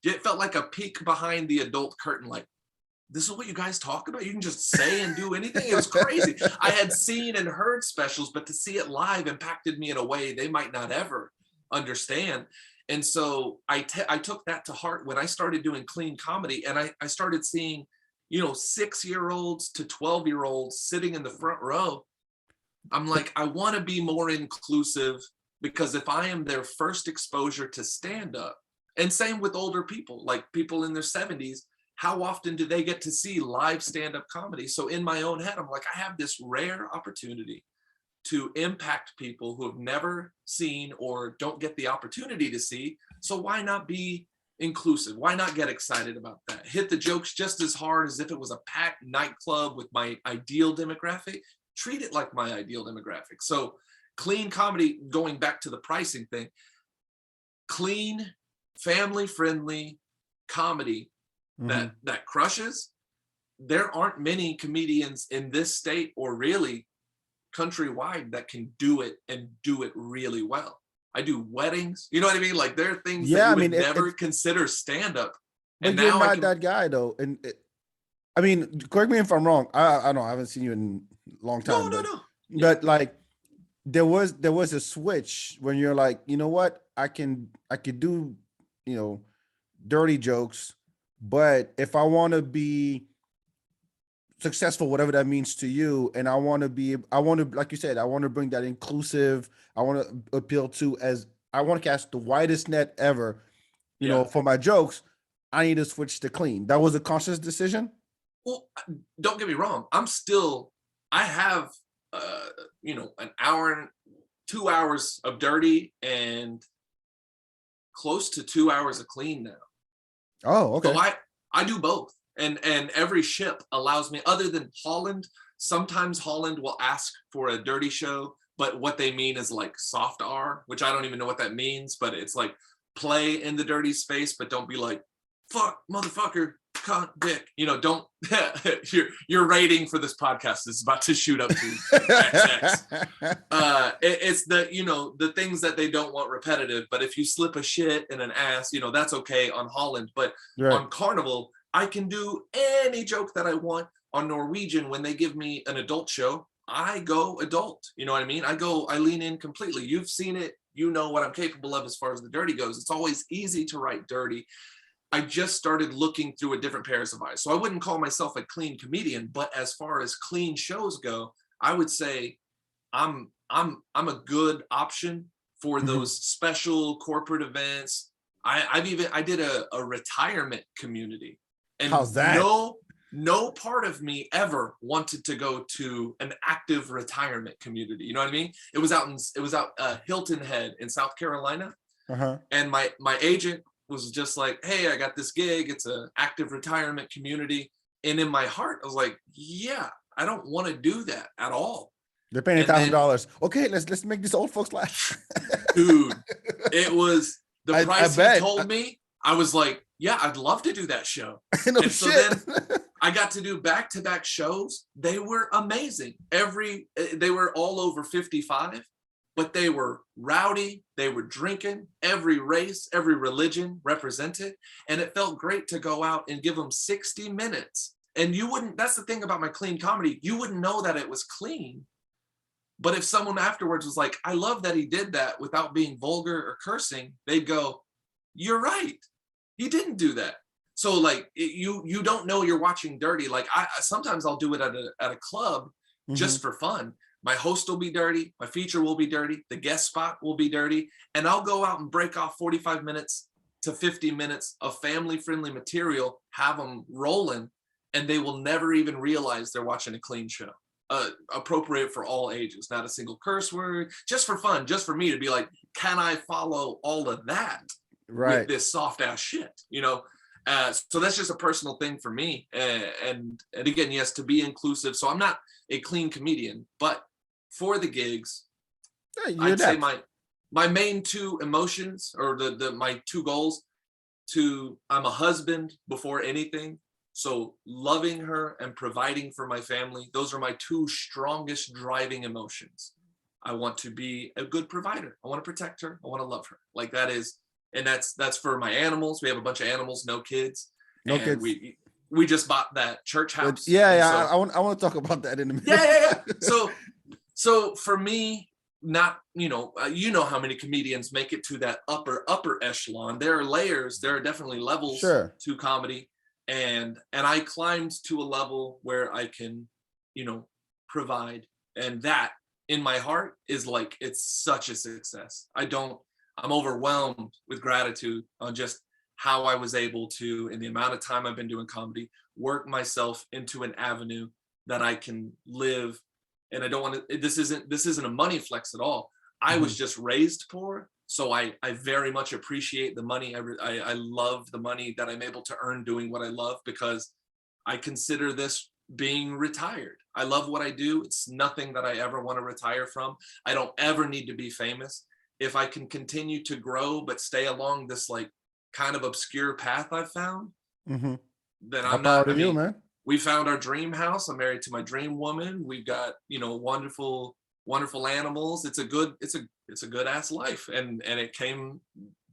It felt like a peek behind the adult curtain, like, this is what you guys talk about? You can just say and do anything? It was crazy. I had seen and heard specials, but to see it live impacted me in a way they might not ever understand. And so I took that to heart when I started doing clean comedy, and I started seeing, 6-year-olds to 12-year-olds sitting in the front row. I'm like, I want to be more inclusive, because if I am their first exposure to stand up, and same with older people, like people in their 70s, how often do they get to see live stand-up comedy? So in my own head, I'm like, I have this rare opportunity to impact people who have never seen or don't get the opportunity to see. So why not be inclusive? Why not get excited about that? Hit the jokes just as hard as if it was a packed nightclub with my ideal demographic. Treat it like my ideal demographic. So clean comedy, going back to the pricing thing, clean, family-friendly comedy that crushes. There aren't many comedians in this state, or really countrywide, that can do it and do it really well. I do weddings, you know what I mean? Like, there are things that you would never consider stand-up. But you're not that guy though. And correct me if I'm wrong. I don't know, I haven't seen you in a long time. No. But like, there was a switch when you're like, you know what? I could do, dirty jokes, but if I want to be successful, whatever that means to you, and I want to, like you said, I want to bring that inclusive, I want to appeal to, as I want to cast the widest net ever, for my jokes, I need to switch to clean. That was a conscious decision? Well, don't get me wrong. I have, an hour, 2 hours of dirty and close to 2 hours of clean now. Oh, okay. So I do both. And every ship allows me, other than Holland, sometimes Holland will ask for a dirty show, but what they mean is like soft R, which I don't even know what that means, but it's like play in the dirty space, but don't be like, fuck, motherfucker, cunt, dick. Don't, your rating for this podcast is about to shoot up to XX. It's the things that they don't want repetitive, but if you slip a shit in an ass, that's okay on Holland. But on Carnival, I can do any joke that I want. On Norwegian, when they give me an adult show, I go adult. You know what I mean? I lean in completely. You've seen it. You know what I'm capable of as far as the dirty goes. It's always easy to write dirty. I just started looking through a different pairs of eyes. So I wouldn't call myself a clean comedian, but as far as clean shows go, I would say I'm a good option for those special corporate events. I did a retirement community. And how's that? no part of me ever wanted to go to an active retirement community. You know what I mean? It was out Hilton Head in South Carolina. Uh-huh. And my agent was just like, hey, I got this gig. It's an active retirement community. And in my heart, I was like, yeah, I don't want to do that at all. They're paying $1,000. Okay, let's make these old folks laugh. Dude, it was the price I he told me. I was like, yeah, I'd love to do that show. No and so shit. then I got to do back-to-back shows. They were amazing. They were all over 55, but they were rowdy. They were drinking. Every race, every religion represented. And it felt great to go out and give them 60 minutes. And that's the thing about my clean comedy. You wouldn't know that it was clean. But if someone afterwards was like, I love that he did that without being vulgar or cursing, they'd go, you're right. He didn't do that. So like you don't know you're watching dirty. Like sometimes I'll do it at a club just for fun. My host will be dirty. My feature will be dirty. The guest spot will be dirty. And I'll go out and break off 45 minutes to 50 minutes of family-friendly material, have them rolling, and they will never even realize they're watching a clean show. Appropriate for all ages, not a single curse word, just for fun, just for me to be like, can I follow all of that with this soft ass shit, you know? So that's just a personal thing for me. And again, yes, to be inclusive. So I'm not a clean comedian, but for the gigs, I'd say my main two emotions, or my two goals, I'm a husband before anything. So loving her and providing for my family, those are my two strongest driving emotions. I want to be a good provider. I want to protect her. I want to love her. Like that is, and that's for my animals. We have a bunch of animals, no kids. No kids. We just bought that church house. Yeah. So, I want to talk about that in a minute. Yeah. So for me, not, you know how many comedians make it to that upper echelon. There are layers. There are definitely levels to comedy. And I climbed to a level where I can, provide. And that in my heart is like, it's such a success. I'm overwhelmed with gratitude on just how I was able to, in the amount of time I've been doing comedy, work myself into an avenue that I can live. And I don't want to, this isn't a money flex at all. I was just raised poor. So I very much appreciate the money. I love the money that I'm able to earn doing what I love, because I consider this being retired. I love what I do. It's nothing that I ever want to retire from. I don't ever need to be famous. If I can continue to grow, but stay along this like kind of obscure path I've found, then I'm not. I mean, man. We found our dream house. I'm married to my dream woman. We've got, wonderful animals. It's a good ass life. And it came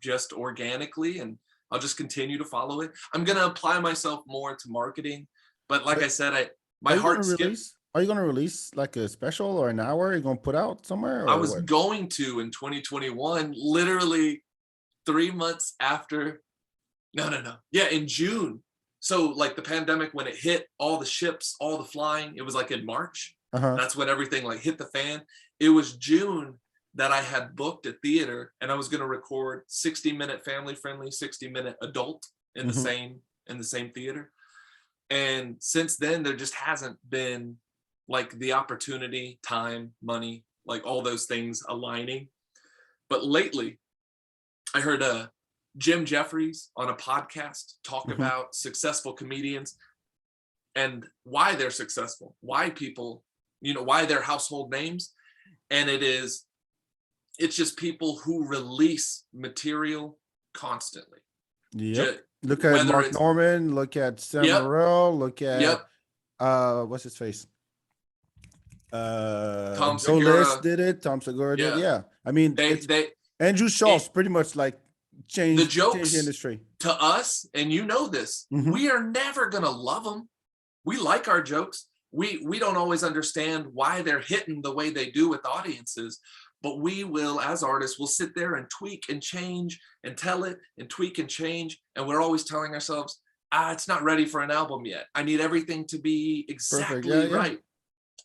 just organically, and I'll just continue to follow it. I'm going to apply myself more to marketing. But like I said, my heart skips. Are you going to release like a special or an hour you're going to put out somewhere? Or I was going to in 2021, literally 3 months after. No. Yeah, in June. So like the pandemic, when it hit, all the ships, all the flying, it was like in March. That's when everything like hit the fan. It was June that I had the theater, and I was going to record 60-minute family friendly, 60-minute adult in the same theater. And since then, there just hasn't been like the opportunity, time, money, like all those things aligning. But lately I heard Jim Jeffries on a podcast talk about successful comedians and why they're successful, why people, why they're household names. And it's just people who release material constantly. Yep. Look at Mark Norman, look at Sam Morril, look at what's his face? Tom Joe Segura List did it. Tom Segura did. Yeah. I mean, Andrew Schultz pretty much like changed the industry. To us, and this, we are never gonna love them. We like our jokes. We don't always understand why they're hitting the way they do with audiences, but we will, as artists, we'll sit there and tweak and change and tell it and tweak and change. And we're always telling ourselves, it's not ready for an album yet. I need everything to be exactly right.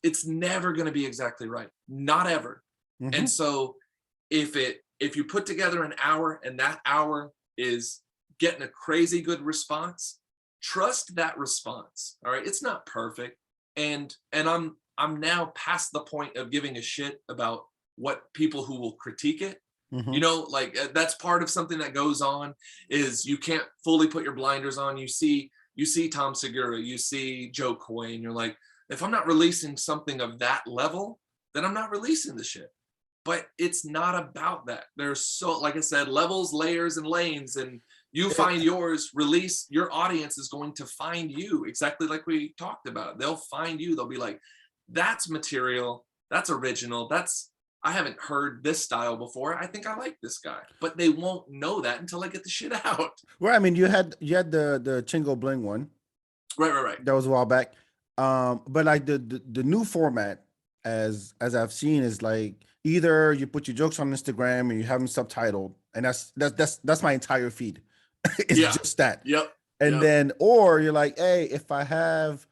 It's never going to be exactly right. Not ever. And so if you put together an hour and that hour is getting a crazy good response, trust that response. All right. It's not perfect. And I'm now past the point of giving a shit about what people who will critique it. Mhm. You know, like that's part of something that goes on is you can't fully put your blinders on. You see Tom Segura, you see Joe Coy, and you're like, if I'm not releasing something of that level, then I'm not releasing the shit. But it's not about that. There's so, like I said, levels, layers, and lanes, and you find yours, release, your audience is going to find you exactly like we talked about. They'll find you. They'll be like, that's material, that's original, I haven't heard this style before. I think I like this guy. But they won't know that until I get the shit out. Well, I mean, you had the Chingo Bling one. Right. That was a while back. But like the new format, as I've seen, is like either you put your jokes on Instagram and you have them subtitled, and that's my entire feed. It's Yeah. just that. Yep. And then, or you're like, hey, if I have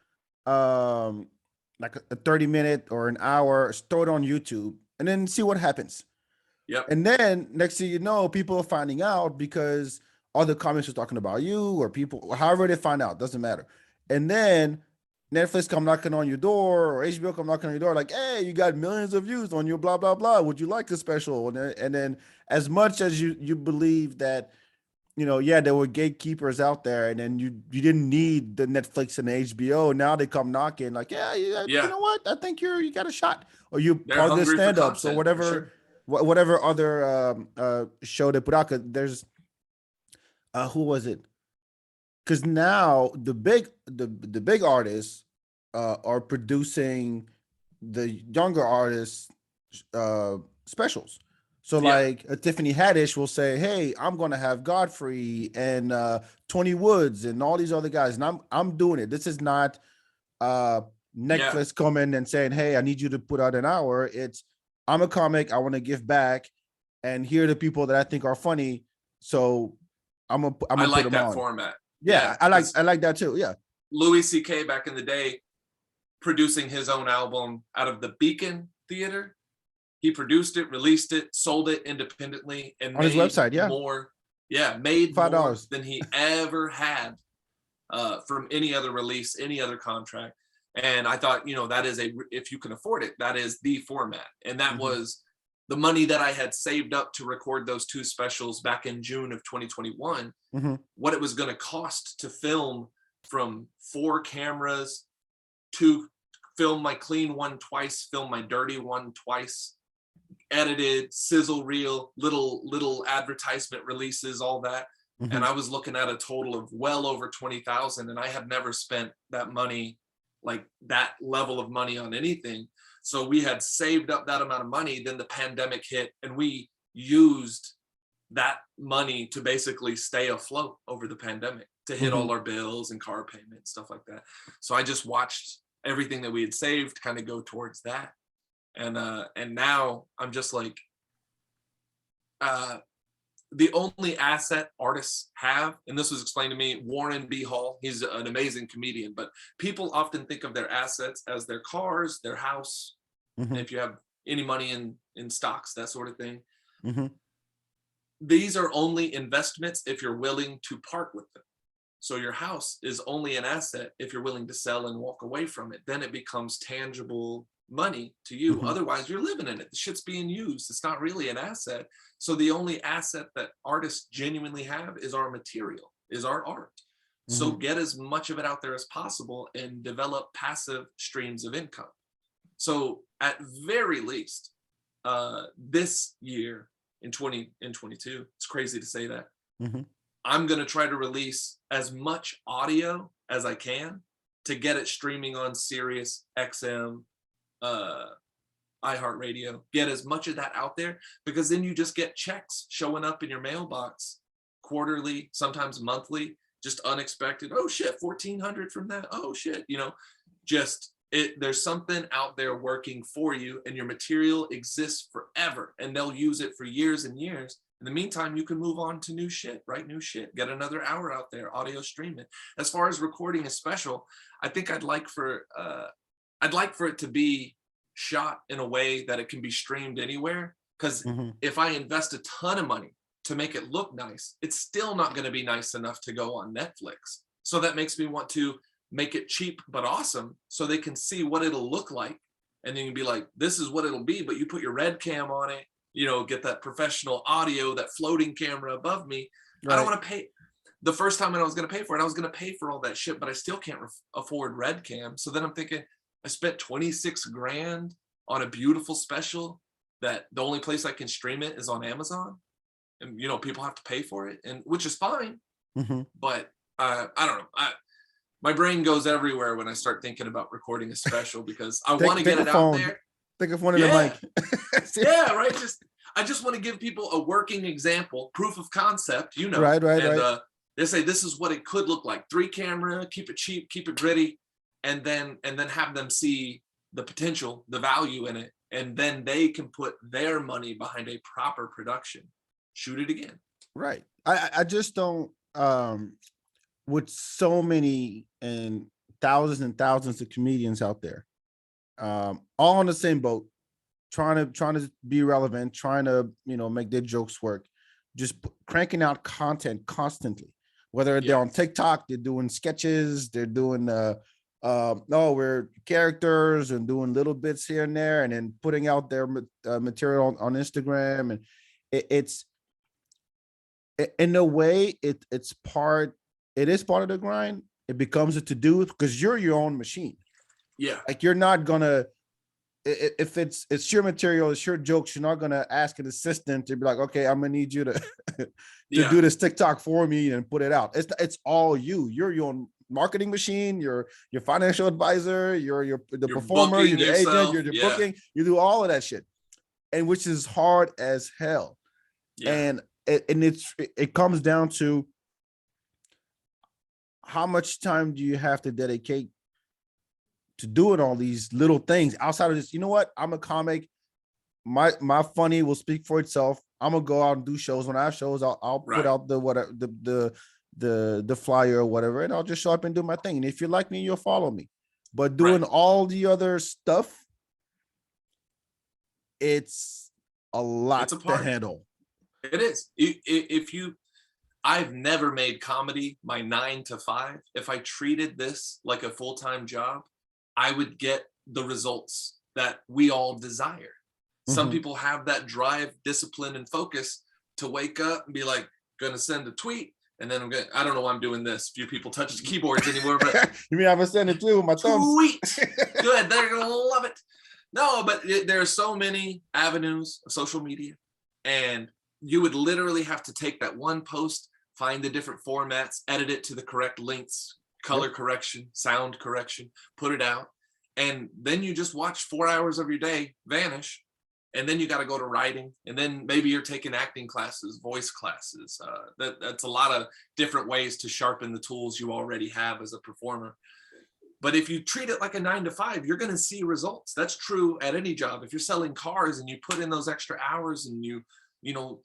like a 30-minute or an hour, throw it on YouTube and then see what happens. Yep. And then next thing you know, people are finding out because other comments are talking about you, or people, however they find out, doesn't matter. And then Netflix come knocking on your door, or HBO come knocking on your door, like, hey, you got millions of views on your blah blah blah. Would you like a special? And then as much as you believe that, you know, yeah, there were gatekeepers out there, and then you didn't need the Netflix and the HBO. Now they come knocking, like, yeah, you know what? I think you got a shot, or you They're part of the hungry for stand-ups or content, whatever, sure. whatever other show they put out. 'Cause there's who was it? Because now the big artists are producing the younger artists specials. So Yeah. like Tiffany Haddish will say, "Hey, I'm gonna have Godfrey and Tony Woods and all these other guys, and I'm doing it. This is not Netflix coming and saying, "Hey, I need you to put out an hour." It's I'm a comic. I want to give back, and here are the people that I think are funny. So I'm gonna I put like them that on. format. Yeah, I like that too. Yeah. Louis C.K. back in the day producing his own album out of the Beacon Theater. He produced it, released it, sold it independently, and On his made website, yeah. more. Yeah, made more $5. than he ever had from any other release, any other contract. And I thought, you know, that is if you can afford it, that is the format. And that was the money that I had saved up to record those two specials back in June of 2021, what it was going to cost to film from 4 cameras, to film my clean one twice, film my dirty one twice, edited, sizzle reel, little advertisement releases, all that. And I was looking at a total of well over 20,000, and I have never spent that money, like that level of money, on anything. So we had saved up that amount of money. Then the pandemic hit, and we used that money to basically stay afloat over the pandemic, to hit all our bills and car payments, stuff like that. So I just watched everything that we had saved kind of go towards that. And now I'm just like, the only asset artists have, and this was explained to me, Warren B. Hall, he's an amazing comedian, but people often think of their assets as their cars, their house, and if you have any money in stocks, that sort of thing. These are only investments if you're willing to part with them. So your house is only an asset if you're willing to sell and walk away from it. Then it becomes tangible money to you. Otherwise, you're living in it. The shit's being used. It's not really an asset. So the only asset that artists genuinely have is our material, is our art. So get as much of it out there as possible and develop passive streams of income. So at very least, this year in 2022, it's crazy to say that, I'm going to try to release as much audio as I can to get it streaming on Sirius XM, iHeartRadio, get as much of that out there, because then you just get checks showing up in your mailbox quarterly, sometimes monthly, just unexpected. Oh shit, 1,400 from that. Oh shit, you know, just there's something out there working for you, and your material exists forever, and they'll use it for years and years. In the meantime, you can move on to new shit, write new shit, get another hour out there, audio stream it. As far as recording a special, I think I'd like for it to be shot in a way that it can be streamed anywhere. Because if I invest a ton of money to make it look nice, it's still not going to be nice enough to go on Netflix. So that makes me want to make it cheap but awesome so they can see what it'll look like. And then you'd be like, this is what it'll be, but you put your red cam on it, you know, get that professional audio, that floating camera above me. Right. I don't want to pay. The first time I was going to pay for it, I was going to pay for all that shit, but I still can't afford red cam. So then I'm thinking, I spent 26 grand on a beautiful special that the only place I can stream it is on Amazon. And, you know, people have to pay for it, and which is fine. Mm-hmm. But I don't know. My brain goes everywhere when I start thinking about recording a special because I want to get it out there. Think of one of the mic. Yeah, right. I just want to give people a working example, proof of concept, you know. Right. They say this is what it could look like. 3 camera, keep it cheap, keep it gritty, and then have them see the potential, the value in it, and then they can put their money behind a proper production. Shoot it again. Right. I just don't with so many and thousands of comedians out there, all on the same boat, trying to be relevant, trying to, you know, make their jokes work, just cranking out content constantly, whether they're on TikTok, they're doing sketches, they're doing we're characters and doing little bits here and there, and then putting out their material on Instagram. And it's in a way it is part of the grind. It becomes a to-do because you're your own machine. Yeah. Like you're not gonna, if it's your material, it's your jokes, you're not gonna ask an assistant to be like, okay, I'm gonna need you to do this TikTok for me and put it out. It's all you. You're your own marketing machine, you're your financial advisor, you're the performer, you're the agent, you're the booking, you do all of that shit. And which is hard as hell. And it comes down to how much time do you have to dedicate to doing all these little things outside of this. You know what? I'm a comic. My funny will speak for itself. I'm gonna go out and do shows. When I have shows, I'll put out the flyer or whatever, and I'll just show up and do my thing. And if you like me, you'll follow me. But doing all the other stuff, it's a lot to handle. It is. I've never made comedy my 9 to 5. If I treated this like a full-time job, I would get the results that we all desire. Some people have that drive, discipline, and focus to wake up and be like, gonna send a tweet, and then I don't know why I'm doing this. Few people touch the keyboards anymore, but you mean I'm gonna send it too with my thumbs? Tweet. Good, they're gonna love it. No, but there are so many avenues of social media, and you would literally have to take that one post, find the different formats, edit it to the correct lengths, color correction, sound correction, put it out. And then you just watch 4 hours of your day vanish. And then you got to go to writing. And then maybe you're taking acting classes, voice classes. That's a lot of different ways to sharpen the tools you already have as a performer. But if you treat it like a 9 to 5, you're going to see results. That's true at any job. If you're selling cars and you put in those extra hours and you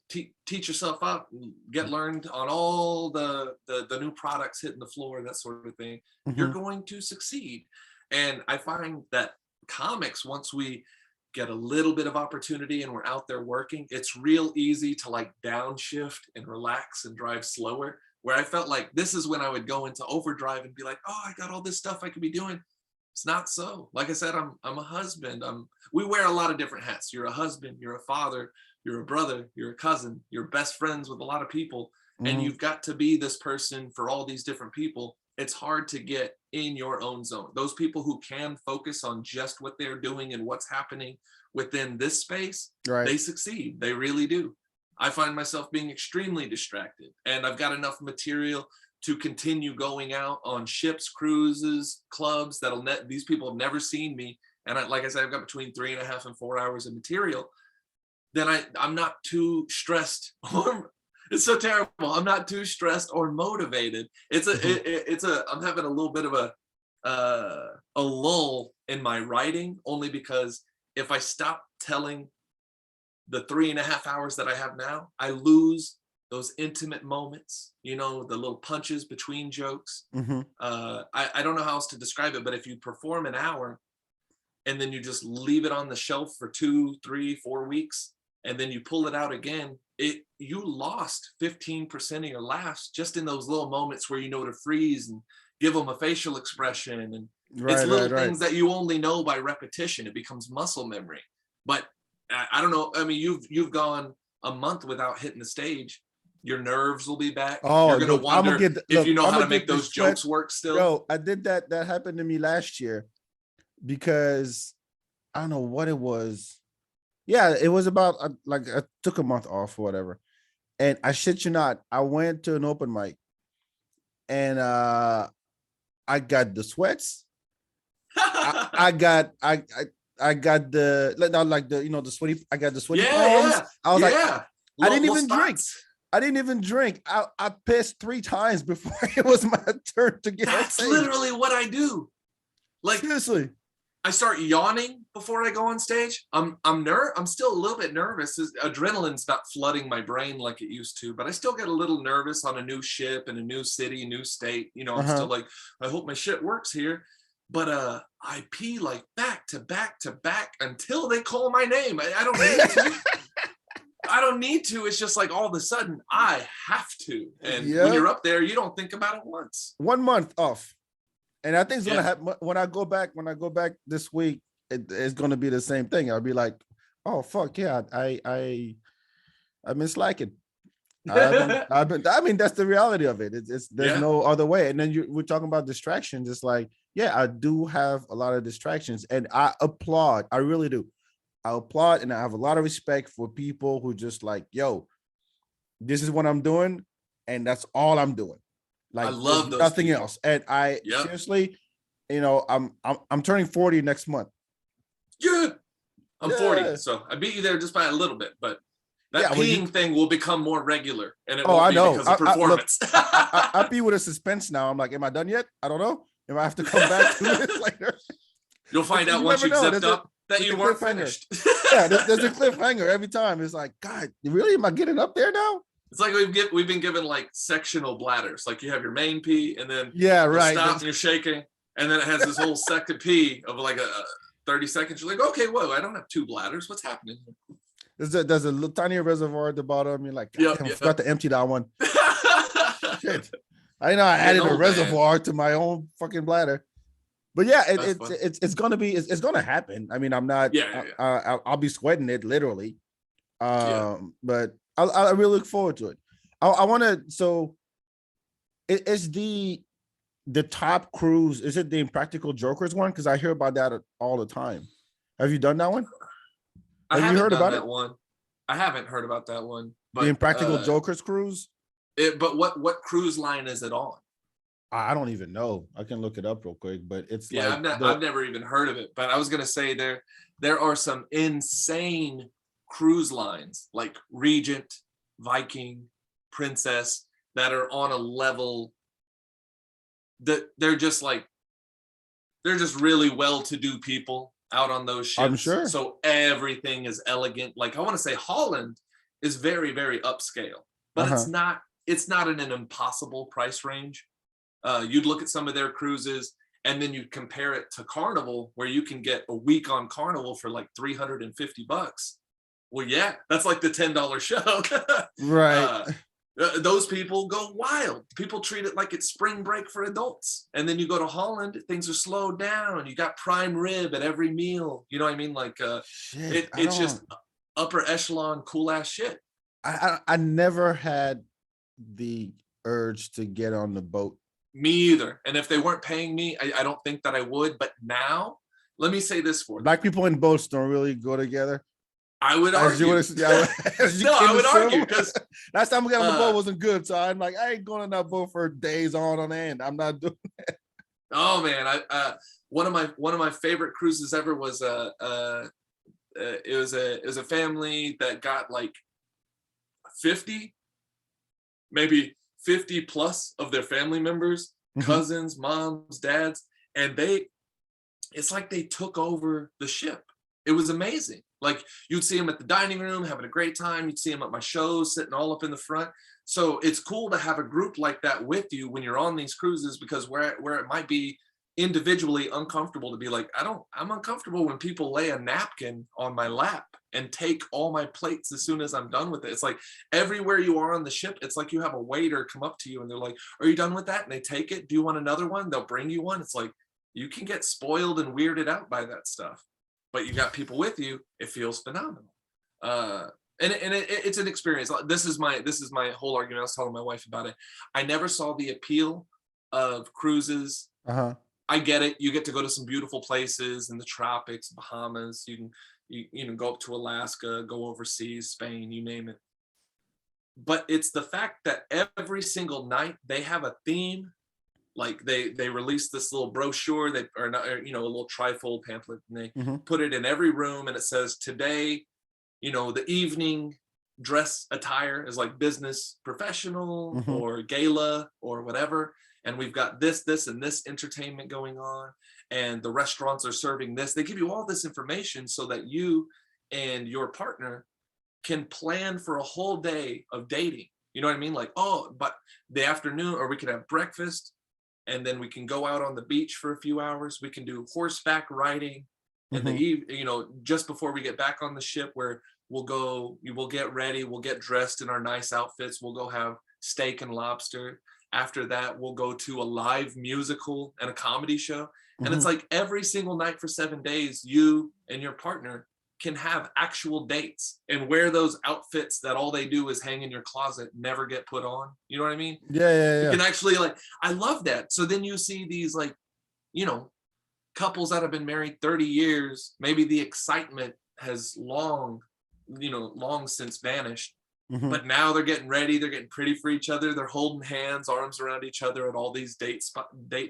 teach yourself up, get learned on all the new products hitting the floor, that sort of thing, you're going to succeed. And I find that comics, once we get a little bit of opportunity and we're out there working, it's real easy to like downshift and relax and drive slower. Where I felt like this is when I would go into overdrive and be like, oh, I got all this stuff I could be doing. It's not so. Like I said, I'm a husband. We wear a lot of different hats. You're a husband, you're a father, you're a brother, you're a cousin, you're best friends with a lot of people. And you've got to be this person for all these different people. It's hard to get in your own zone. Those people who can focus on just what they're doing and what's happening within this space, they succeed. They really do. I find myself being extremely distracted, and I've got enough material to continue going out on ships, cruises, clubs these people have never seen me. And like I said, I've got between 3.5 and 4 hours of material. Then I'm not too stressed. It's so terrible. I'm not too stressed or motivated. I'm having a little bit of a lull in my writing, only because if I stop telling the 3.5 hours that I have now, I lose those intimate moments, the little punches between jokes. I don't know how else to describe it, but if you perform an hour and then you just leave it on the shelf for 2, 3, 4 weeks, and then you pull it out again, you lost 15% of your laughs just in those little moments where you know to freeze and give them a facial expression. And it's little things that you only know by repetition. It becomes muscle memory. But I don't know. I mean, you've gone a month without hitting the stage. Your nerves will be back. Oh, you're gonna wonder if you know how to make those jokes work still. Yo, I did that. That happened to me last year because I don't know what it was. Yeah, it was about like I took a month off or whatever. And I shit you not, I went to an open mic and I got the sweats. I got the like the the sweaty. I got the sweaty palms. Yeah. I was like, Yeah. I didn't even drink. I didn't even drink. I pissed 3 times before it was my turn to get. That's literally what I do. Like seriously, I start yawning before I go on stage. I'm still a little bit nervous. Adrenaline's not flooding my brain like it used to, but I still get a little nervous on a new ship in a new city, new state. You know, I'm still like, I hope my shit works here. But I pee like back to back to back until they call my name. I don't need to. I don't need to. It's just like all of a sudden I have to. And when you're up there, you don't think about it once. 1 month off. And I think it's gonna happen when I go back. When I go back this week, it's gonna be the same thing. I'll be like, "Oh fuck yeah, I've been slacking. I've been. I mean, that's the reality of it. There's no other way." And then we're talking about distractions. It's like, yeah, I do have a lot of distractions, and I applaud. I really do. I applaud, and I have a lot of respect for people who just like, "Yo, this is what I'm doing, and that's all I'm doing." Like, I love those nothing people. Else. And I seriously, I'm turning 40 next month. Yeah, I'm 40, so I beat you there just by a little bit, but that peeing thing will become more regular, and it won't be because of performance. I pee with a suspense now. I'm like, am I done yet? I don't know. If I have to come back 2 minutes later, you'll find out once you've zipped up that you weren't finished. Yeah, there's a cliffhanger every time. It's like, God, really? Am I getting up there now? It's like we've been given like sectional bladders. Like you have your main pee, and then stop and you're shaking, and then it has this whole second pee of like a 30 seconds. You're like, okay, whoa, I don't have 2 bladders. What's happening? There's a little tiny reservoir at the bottom. You're like, I forgot to empty that one. Shit. I know I added a reservoir to my own fucking bladder. But yeah, it's gonna happen. I mean, I'm not. I'll be sweating it literally. But I really look forward to it. I want to. So, it's the top cruise. Is it the Impractical Jokers one? Because I hear about that all the time. Have you done that one? Have you heard about that one? I haven't heard about that one. But, the Impractical Jokers cruise. But what cruise line is it on? I don't even know. I can look it up real quick. But it's I've never even heard of it. But I was gonna say there are some insane cruise lines like Regent, Viking, Princess that are on a level that they're just really well-to-do people out on those ships. I'm sure. So everything is elegant. Like I want to say Holland is very, very upscale, but it's not in an impossible price range. You'd look at some of their cruises and then you'd compare it to Carnival, where you can get a week on Carnival for like $350. Well, yeah, that's like the $10 show. Right. Those people go wild. People treat it like it's spring break for adults. And then you go to Holland, things are slowed down. You got prime rib at every meal. You know what I mean? Like it's just upper echelon, cool ass shit. I never had the urge to get on the boat. Me either. And if they weren't paying me, I don't think that I would. But now, let me say this for them. Black people in boats don't really go together. I would argue. I would argue because last time we got on the boat wasn't good. So I'm like, I ain't going on that boat for days on end. I'm not doing that. Oh man, one of my favorite cruises ever was it was a family that got like 50, maybe 50 plus of their family members, cousins, moms, dads, and it's like they took over the ship. It was amazing. Like you'd see them at the dining room having a great time. You'd see them at my shows sitting all up in the front. So it's cool to have a group like that with you when you're on these cruises, because where it might be individually uncomfortable to be like, I'm uncomfortable when people lay a napkin on my lap and take all my plates as soon as I'm done with it. It's like everywhere you are on the ship, it's like you have a waiter come up to you and they're like, are you done with that? And they take it. Do you want another one? They'll bring you one. It's like you can get spoiled and weirded out by that stuff, but you got people with you. It feels phenomenal. It's an experience. This is my whole argument. I was telling my wife about it. I never saw the appeal of cruises. I get it. You get to go to some beautiful places in the tropics, Bahamas. You can you know, go up to Alaska, go overseas, Spain, you name it. But it's the fact that every single night they have a theme. Like they release this little brochure that, or not, you know, a little trifold pamphlet, and they put it in every room, and it says today, you know, the evening dress attire is like business professional or gala or whatever. And we've got this, and this entertainment going on. And the restaurants are serving this. They give you all this information so that you and your partner can plan for a whole day of dating. You know what I mean? Like, oh, but the afternoon, or we can have breakfast, and then we can go out on the beach for a few hours. We can do horseback riding in the evening, you know, just before we get back on the ship, where we'll get ready, we'll get dressed in our nice outfits, we'll go have steak and lobster. After that, we'll go to a live musical and a comedy show. And it's like every single night for 7 days, you and your partner can have actual dates and wear those outfits that all they do is hang in your closet, never get put on. You know what I mean? Yeah. You can actually, like, I love that. So then you see these, like, you know, couples that have been married 30 years, maybe the excitement has long since vanished. But now they're getting ready, they're getting pretty for each other, they're holding hands, arms around each other at all these date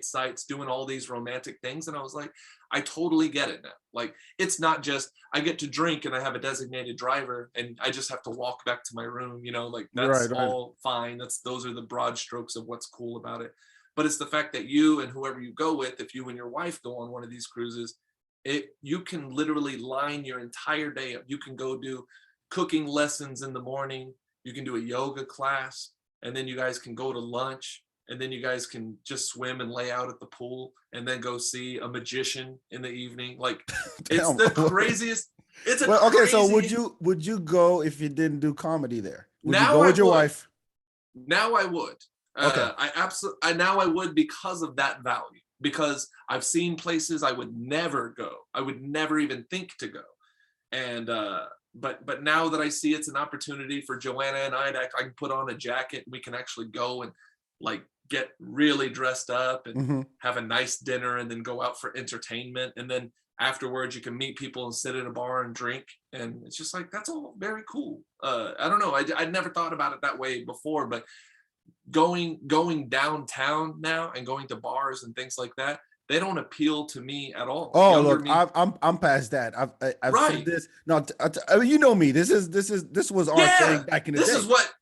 sites, doing all these romantic things. And I was like, I totally get it now. Like, it's not just I get to drink and I have a designated driver and I just have to walk back to my room, you know, like that's all fine. Those are the broad strokes of what's cool about it. But it's the fact that you and whoever you go with, if you and your wife go on one of these cruises, you can literally line your entire day up. You can go do cooking lessons in the morning, you can do a yoga class, and then you guys can go to lunch, and then you guys can just swim and lay out at the pool, and then go see a magician in the evening. Like, it's the craziest. It's a well, okay, crazy... so would you go if you didn't do comedy there? Would you go with your wife? Now I would. Okay. Now I would, because of that value, because I've seen places I would never go. I would never even think to go. And but now that I see it's an opportunity for Joanna and I can put on a jacket, we can actually go and like get really dressed up and have a nice dinner, and then go out for entertainment, and then afterwards you can meet people and sit in a bar and drink, and it's just like, that's all very cool. I don't know, I'd never thought about it that way before, but going downtown now and going to bars and things like that, they don't appeal to me at all. Oh, look, I'm past that. I've said this. No, I mean, you know me. This was our thing back in the day. This is what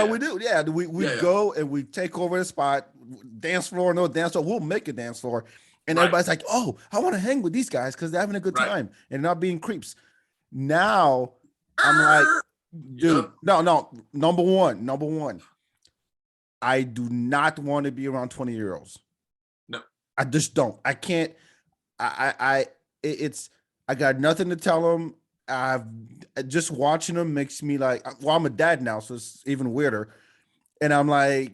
we do. Yeah, we go and we take over the spot, dance floor, no dance floor. We'll make a dance floor, and everybody's like, "Oh, I want to hang with these guys because they're having a good time and not being creeps." Now I'm like, dude, no. Number one, I do not want to be around 20-year-olds. I just don't. I can't. I got nothing to tell them. I've just watching them makes me like. Well, I'm a dad now, so it's even weirder. And I'm like,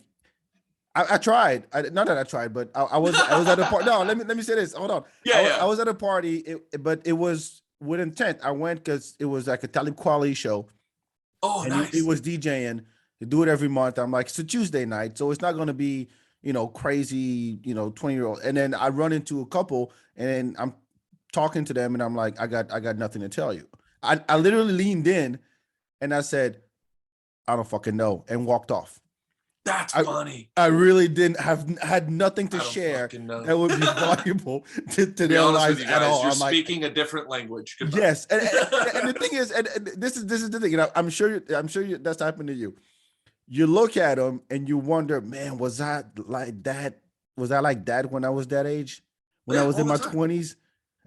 I tried. Not that I tried, but I was at a party. No, let me say this. Hold on. I was at a party, but it was with intent. I went because it was like a Talib Kweli show. Oh, and nice. He was DJing. They do it every month. I'm like, it's a Tuesday night, so it's not going to be, you know, crazy, you know, 20-year-old. And then I run into a couple and I'm talking to them and I'm like, I got nothing to tell you. I literally leaned in and I said, I don't fucking know, and walked off. That's funny. I really had nothing to share that would be valuable to their lives at all. You're speaking a different language. Goodbye. Yes. And the thing is, and this is the thing, you know, I'm sure that's happened to you. You look at them and you wonder, man, was I like that? Was I like that when I was that age? When I was in my 20s?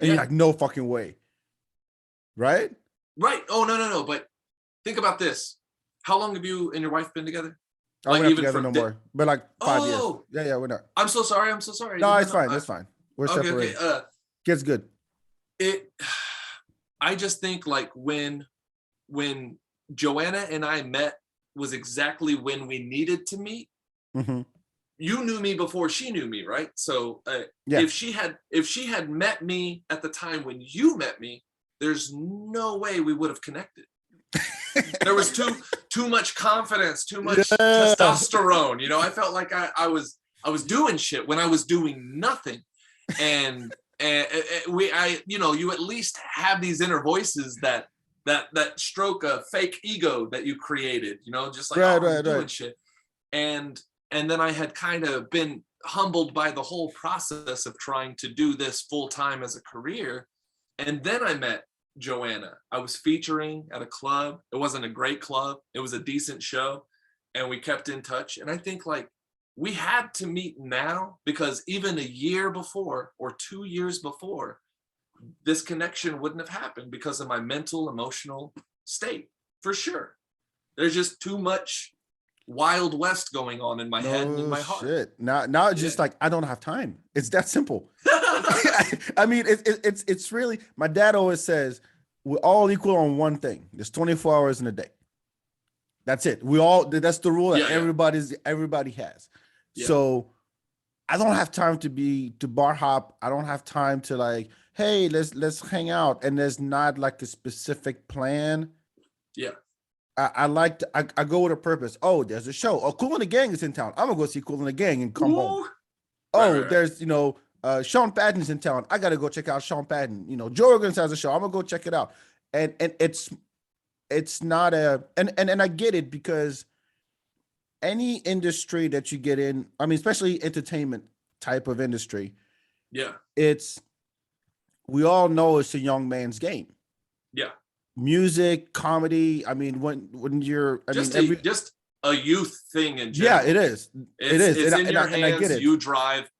And you're like, no fucking way. Right? Right. Oh, no. But think about this. How long have you and your wife been together? We're not together no more. But like 5 years. Yeah, we're not. I'm so sorry. No, it's fine. It's fine. We're separated. Okay. Kids good. I just think, like, when when Joanna and I met was exactly when we needed to meet. Mm-hmm. You knew me before she knew me, right? So Yeah. if she had met me at the time when you met me, there's no way we would have connected. There was too much confidence, too much testosterone. You know, I felt like I was doing shit when I was doing nothing. And you at least have these inner voices that stroke a fake ego that you created, you know, just like doing shit. And then I had kind of been humbled by the whole process of trying to do this full time as a career. And then I met Joanna. I was featuring at a club. It wasn't a great club. It was a decent show. And we kept in touch. And I think like we had to meet now, because even a year before or 2 years before, this connection wouldn't have happened because of my mental, emotional state, for sure. There's just too much Wild West going on in my head and in my heart. Shit. Now it's just like, I don't have time. It's that simple. I mean, it's really, my dad always says, we're all equal on one thing. There's 24 hours in a day. That's it. That's the rule that everybody has. Yeah. So I don't have time to bar hop. I don't have time to like, hey, let's hang out. And there's not like a specific plan. Yeah. I go with a purpose. Oh, there's a show. Oh, Kool and the Gang is in town. I'm gonna go see Kool and the Gang and come home. Oh, there's Sean Patton's in town. I gotta go check out Sean Patton. You know, Joe Rogan has a show. I'm gonna go check it out. And it's not and I get it, because any industry that you get in, I mean, especially entertainment type of industry, we all know it's a young man's game. Yeah. Music, comedy. I mean, when you're just a youth thing in general. Yeah, it is. It's in your hands. And I get it. You drive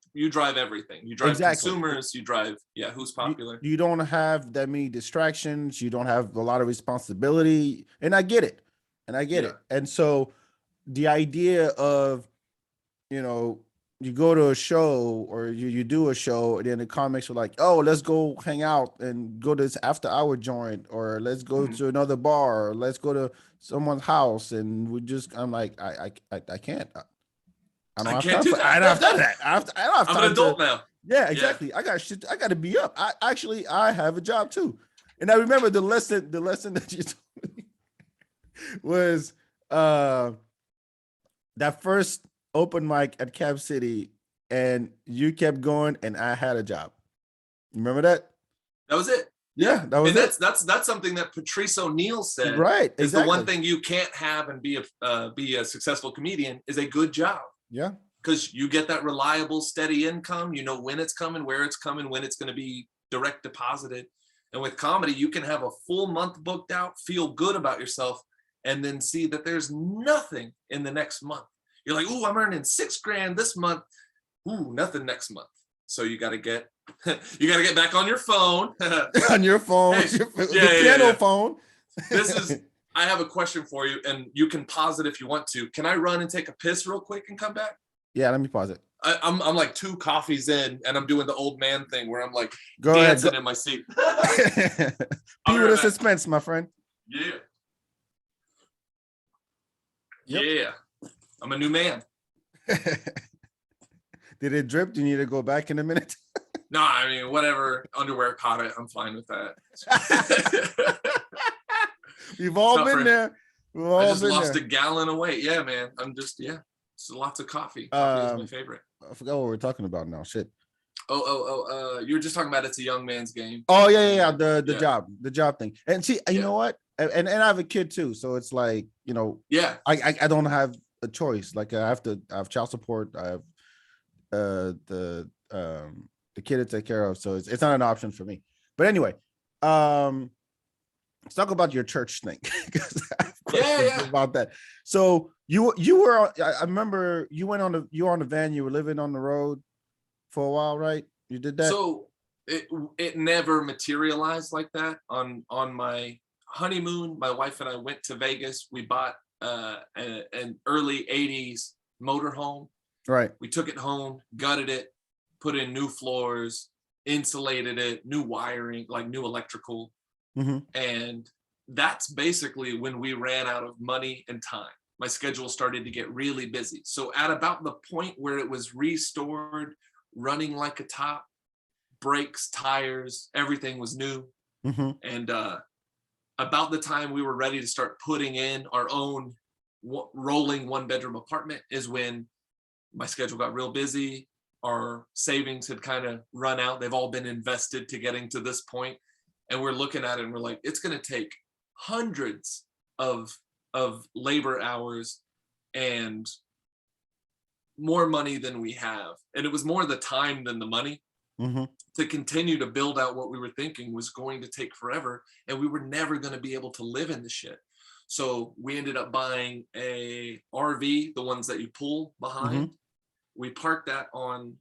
everything. You drive consumers. You drive who's popular. You don't have that many distractions. You don't have a lot of responsibility, and I get it. And so the idea of, you go to a show or you do a show, and then the comics are like, oh, let's go hang out and go to this after hour joint, or let's go to another bar, or let's go to someone's house, and I'm like, I can't. I don't have time. I don't have that. I don't have time. I'm an adult now. Yeah, exactly. Yeah. I got shit. I got to be up. I have a job too. And I remember the lesson that you told me was that first open mic at Cap City, and you kept going, and I had a job. Remember that? That was it. Yeah, that was it. That's something that Patrice O'Neal said. Right. Is the one thing you can't have and be a successful comedian is a good job. Yeah. Because you get that reliable, steady income. You know when it's coming, where it's coming, when it's going to be direct deposited. And with comedy, you can have a full month booked out, feel good about yourself, and then see that there's nothing in the next month. You're like, ooh, I'm earning $6,000 this month. Ooh, nothing next month. So you got to get back on your phone. On your phone, hey, the piano phone. I have a question for you, and you can pause it if you want to. Can I run and take a piss real quick and come back? Yeah, let me pause it. I'm like 2 coffees in, and I'm doing the old man thing where I'm like dancing in my seat. Be with the suspense, my friend. Yeah. Yep. Yeah. I'm a new man. Did it drip? Do you need to go back in a minute? No, I mean, whatever underwear caught it, I'm fine with that. We've all been there. I just lost a gallon of weight. Yeah, man. So lots of coffee. Coffee is my favorite. I forgot what we're talking about now. Shit. You were just talking about it's a young man's game. Oh yeah. The job thing. And see, you know what? And I have a kid too, so it's like, I don't have a choice. Like I have child support. I have the kid to take care of, so it's not an option for me. But anyway, let's talk about your church thing, because I have questions about that. So you were, I remember you were on the van, you were living on the road for a while, right? You did that. So it never materialized like that. On my honeymoon, my wife and I went to Vegas. We bought an early 80s motorhome. Right. We took it home, gutted it, put in new floors, insulated it, new wiring, like new electrical. Mm-hmm. And that's basically when we ran out of money and time. My schedule started to get really busy. So at about the point where it was restored, running like a top, brakes, tires, everything was new. And about the time we were ready to start putting in our own rolling 1-bedroom apartment is when my schedule got real busy. Our savings had kind of run out. They've all been invested to getting to this point. And we're looking at it and we're like, it's going to take hundreds of labor hours and more money than we have. And it was more the time than the money to continue to build out what we were thinking was going to take forever. And we were never going to be able to live in the shit. So we ended up buying a RV, the ones that you pull behind. We parked that on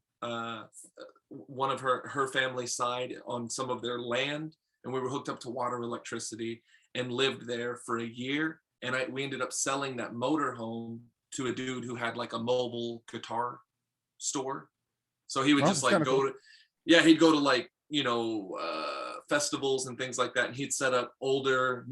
one of her family's side on some of their land. And we were hooked up to water, electricity, and lived there for a year. And we ended up selling that motorhome to a dude who had like a mobile guitar store. So he would just like go to, he'd go to like, you know, festivals and things like that. And he'd set up older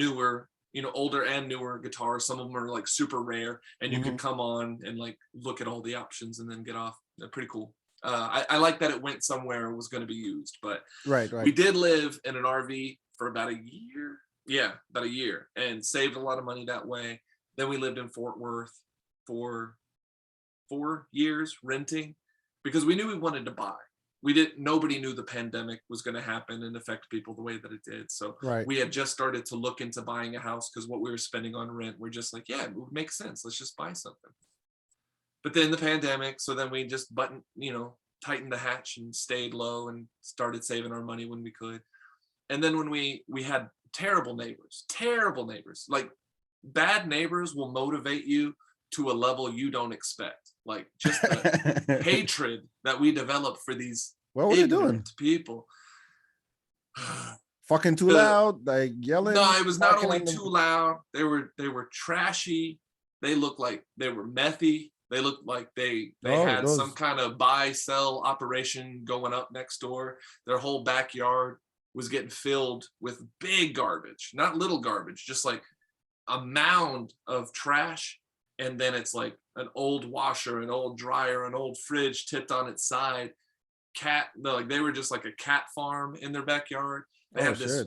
and newer guitars. Some of them are like super rare, and you could come on and like look at all the options and then get off. They're pretty cool. I like that it went somewhere it was going to be used, but we did live in an RV for about a year. Yeah, about a year, and saved a lot of money that way. Then we lived in Fort Worth for 4 years renting because we knew we wanted to buy. Nobody knew the pandemic was going to happen and affect people the way that it did. So we had just started to look into buying a house because what we were spending on rent, we're just like, yeah, it would make sense. Let's just buy something. But then the pandemic, so then we just tightened the hatch and stayed low and started saving our money when we could. And then when we had terrible neighbors, like bad neighbors will motivate you to a level you don't expect. Like just the hatred that we developed for these people. Fucking too loud, like yelling. No, it was not only too loud. They were trashy. They looked like they were methy. They looked like they had some kind of buy-sell operation going up next door. Their whole backyard was getting filled with big garbage, not little garbage, just like a mound of trash. And then it's like an old washer, an old dryer, an old fridge tipped on its side. They were just like a cat farm in their backyard. They have this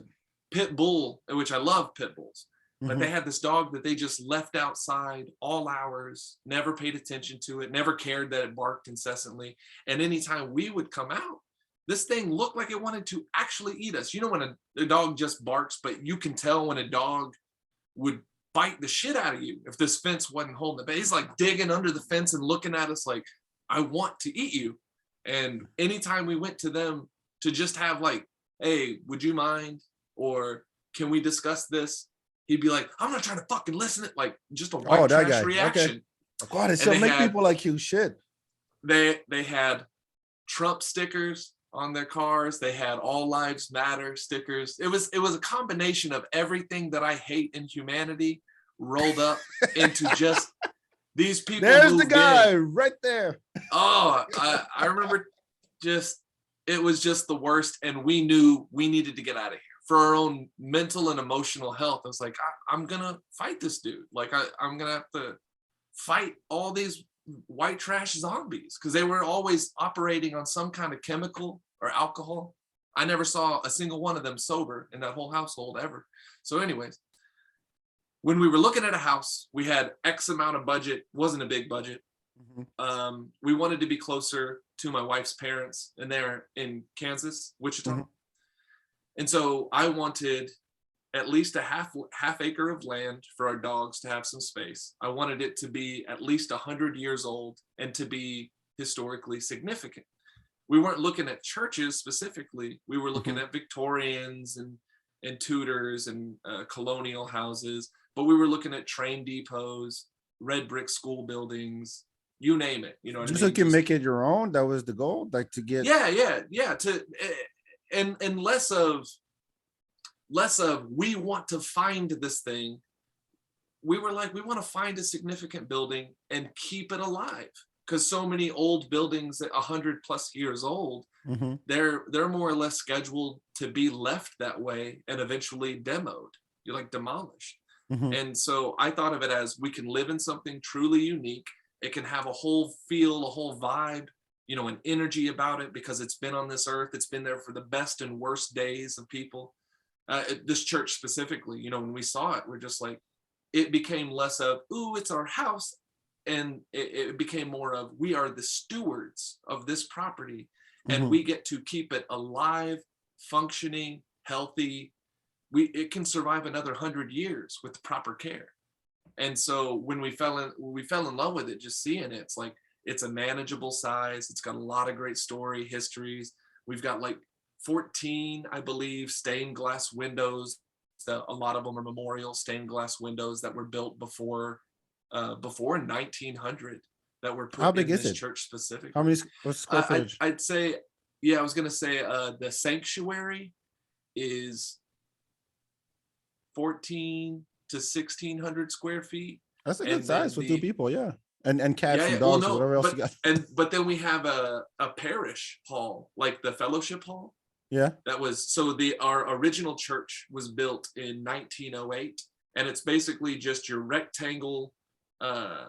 pit bull, which I love pit bulls. But they had this dog that they just left outside all hours, never paid attention to it, never cared that it barked incessantly. And anytime we would come out, this thing looked like it wanted to actually eat us. You know, when a dog just barks, but you can tell when a dog would bite the shit out of you if this fence wasn't holding it. But he's like digging under the fence and looking at us like, I want to eat you. And anytime we went to them to just have like, hey, would you mind? Or can we discuss this? He'd be like, I'm not trying to fucking listen. It like just a white trash reaction. Okay. God, it still make people like you shit. They had Trump stickers on their cars. They had All Lives Matter stickers. It was a combination of everything that I hate in humanity rolled up into just these people. There's the guy right there. Oh, I remember it was just the worst. And we knew we needed to get out of here for our own mental and emotional health. I was like, I'm going to fight this dude. Like I'm going to have to fight all these white trash zombies because they were always operating on some kind of chemical or alcohol. I never saw a single one of them sober in that whole household ever. So anyways, when we were looking at a house, we had X amount of budget, wasn't a big budget. We wanted to be closer to my wife's parents, and they're in Kansas, Wichita. And so I wanted at least a half acre of land for our dogs to have some space. I wanted it to be at least 100 years old and to be historically significant. We weren't looking at churches specifically. We were looking at Victorians and Tudors and colonial houses, but we were looking at train depots, red brick school buildings, you name it. You know what I mean? So you can make it your own. That was the goal, like to get. Yeah. And less of we want to find this thing. We were like, we want to find a significant building and keep it alive, because so many old buildings at 100+ years old, they're more or less scheduled to be left that way and eventually demoed. you're like demolished. Mhm. And so I thought of it as we can live in something truly unique. It can have a whole feel, a whole vibe, you know, an energy about it because it's been on this earth. It's been there for the best and worst days of people. This church specifically, you know, when we saw it, we're just like, it became less of, ooh, it's our house. And it became more of, we are the stewards of this property and Mhm. we get to keep it alive, functioning, healthy. It can survive another 100 years with proper care. And so when we fell in love with it, just seeing it, it's like it's a manageable size. It's got a lot of great story histories. We've got like 14, I believe, stained glass windows. A lot of them are memorial stained glass windows that were built before 1900 that were How put big in is this it? church How specifically. many what's the square footage? I'd say, yeah, I was gonna say the sanctuary is 14 to 1600 square feet, That's a good and size then for two the people, yeah. And yeah, cats yeah, and well, dogs or no, whatever else you got. but then we have a parish hall, like the fellowship hall. Yeah. That was so our original church was built in 1908, and it's basically just your rectangle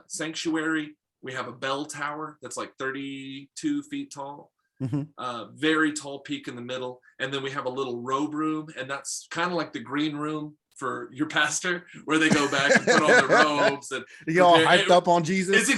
sanctuary. We have a bell tower that's like 32 feet tall, Mhm. very tall peak in the middle, and then we have a little robe room, and that's kind of like the green room for your pastor, where they go back and put on their robes and You get all prepare. hyped up on Jesus. It's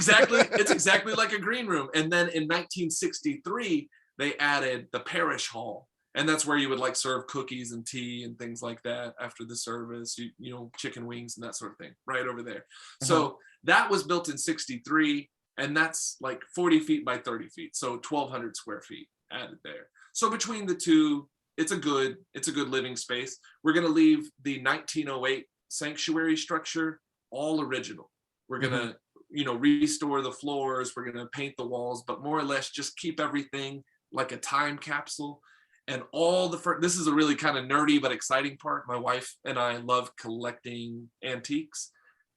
exactly like a green room. And then in 1963, they added the parish hall, and that's where you would like serve cookies and tea and things like that after the service. You know, chicken wings and that sort of thing, right over there. Uh-huh. So that was built in 63, and that's like 40 feet by 30 feet, so 1,200 square feet added there. So between the two, it's a good living space. We're going to leave the 1908 sanctuary structure all original. We're going Mhm. to, you know, restore the floors. We're going to paint the walls, but more or less just keep everything like a time capsule. And all this is a really kind of nerdy but exciting part. My wife and I love collecting antiques.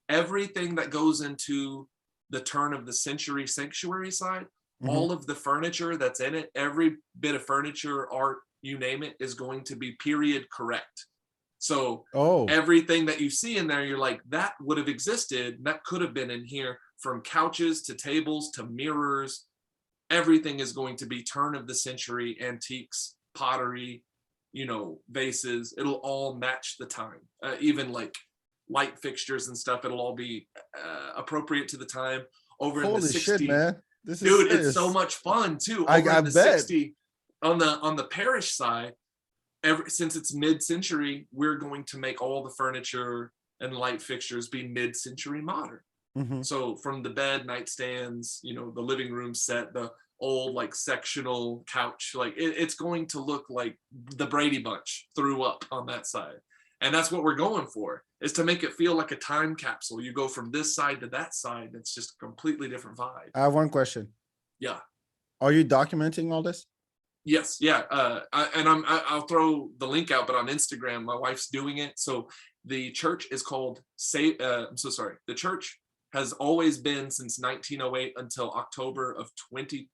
Everything that goes into the turn of the century sanctuary side, Mhm. all of the furniture that's in it, every bit of furniture, art, you name it, is going to be period correct. So Oh. everything that you see in there, you're like, that would have existed, that could have been in here, from couches to tables to mirrors. Everything is going to be turn of the century antiques, pottery, you know, vases. It'll all match the time. Even like light fixtures and stuff, it'll all be appropriate to the time. Over in the Holy shit, 60, man. This is dude, it's so serious. much fun too. I Over I in the bet. 60, on the parish side, since it's mid-century, we're going to make all the furniture and light fixtures be mid-century modern. Mhm. So from the bed, nightstands, you know, the living room set, the old like sectional couch, like it's going to look like the Brady Bunch threw up on that side. And that's what we're going for, is to make it feel like a time capsule. You go from this side to that side, it's just a completely different vibe. I have one question. Yeah. Are you documenting all this? Yes, yeah. I'll throw the link out, but on Instagram, my wife's doing it. So the church is called I'm so sorry. The church has always been since 1908 until October of 2020.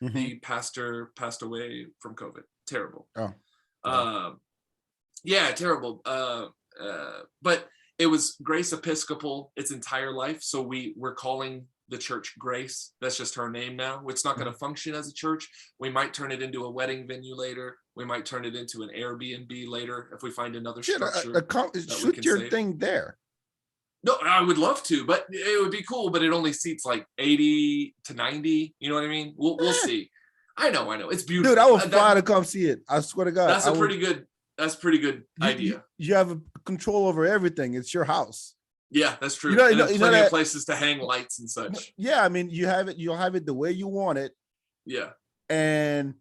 Mhm. The pastor passed away from COVID. Terrible. Oh. Sorry. Um, yeah, terrible. But it was Grace Episcopal its entire life. So we're calling the church Grace. That's just her name now. It's not going to function as a church. We might turn it into a wedding venue later. We might turn it into an Airbnb later if we find another Shit, structure that we shoot can your save. thing there. No, I would love to, but it would be cool. But it only seats like 80 to 90. You know what I mean? We'll Eh. see. I know. It's Dude, I beautiful. will fly to come see it. I swear to God. That's I a will. pretty good idea. You have a control over everything. It's your house. Yeah, that's true. You know, And then plenty of that. places to hang lights and such. Yeah, I mean, you'll have it the way you want it. Yeah. And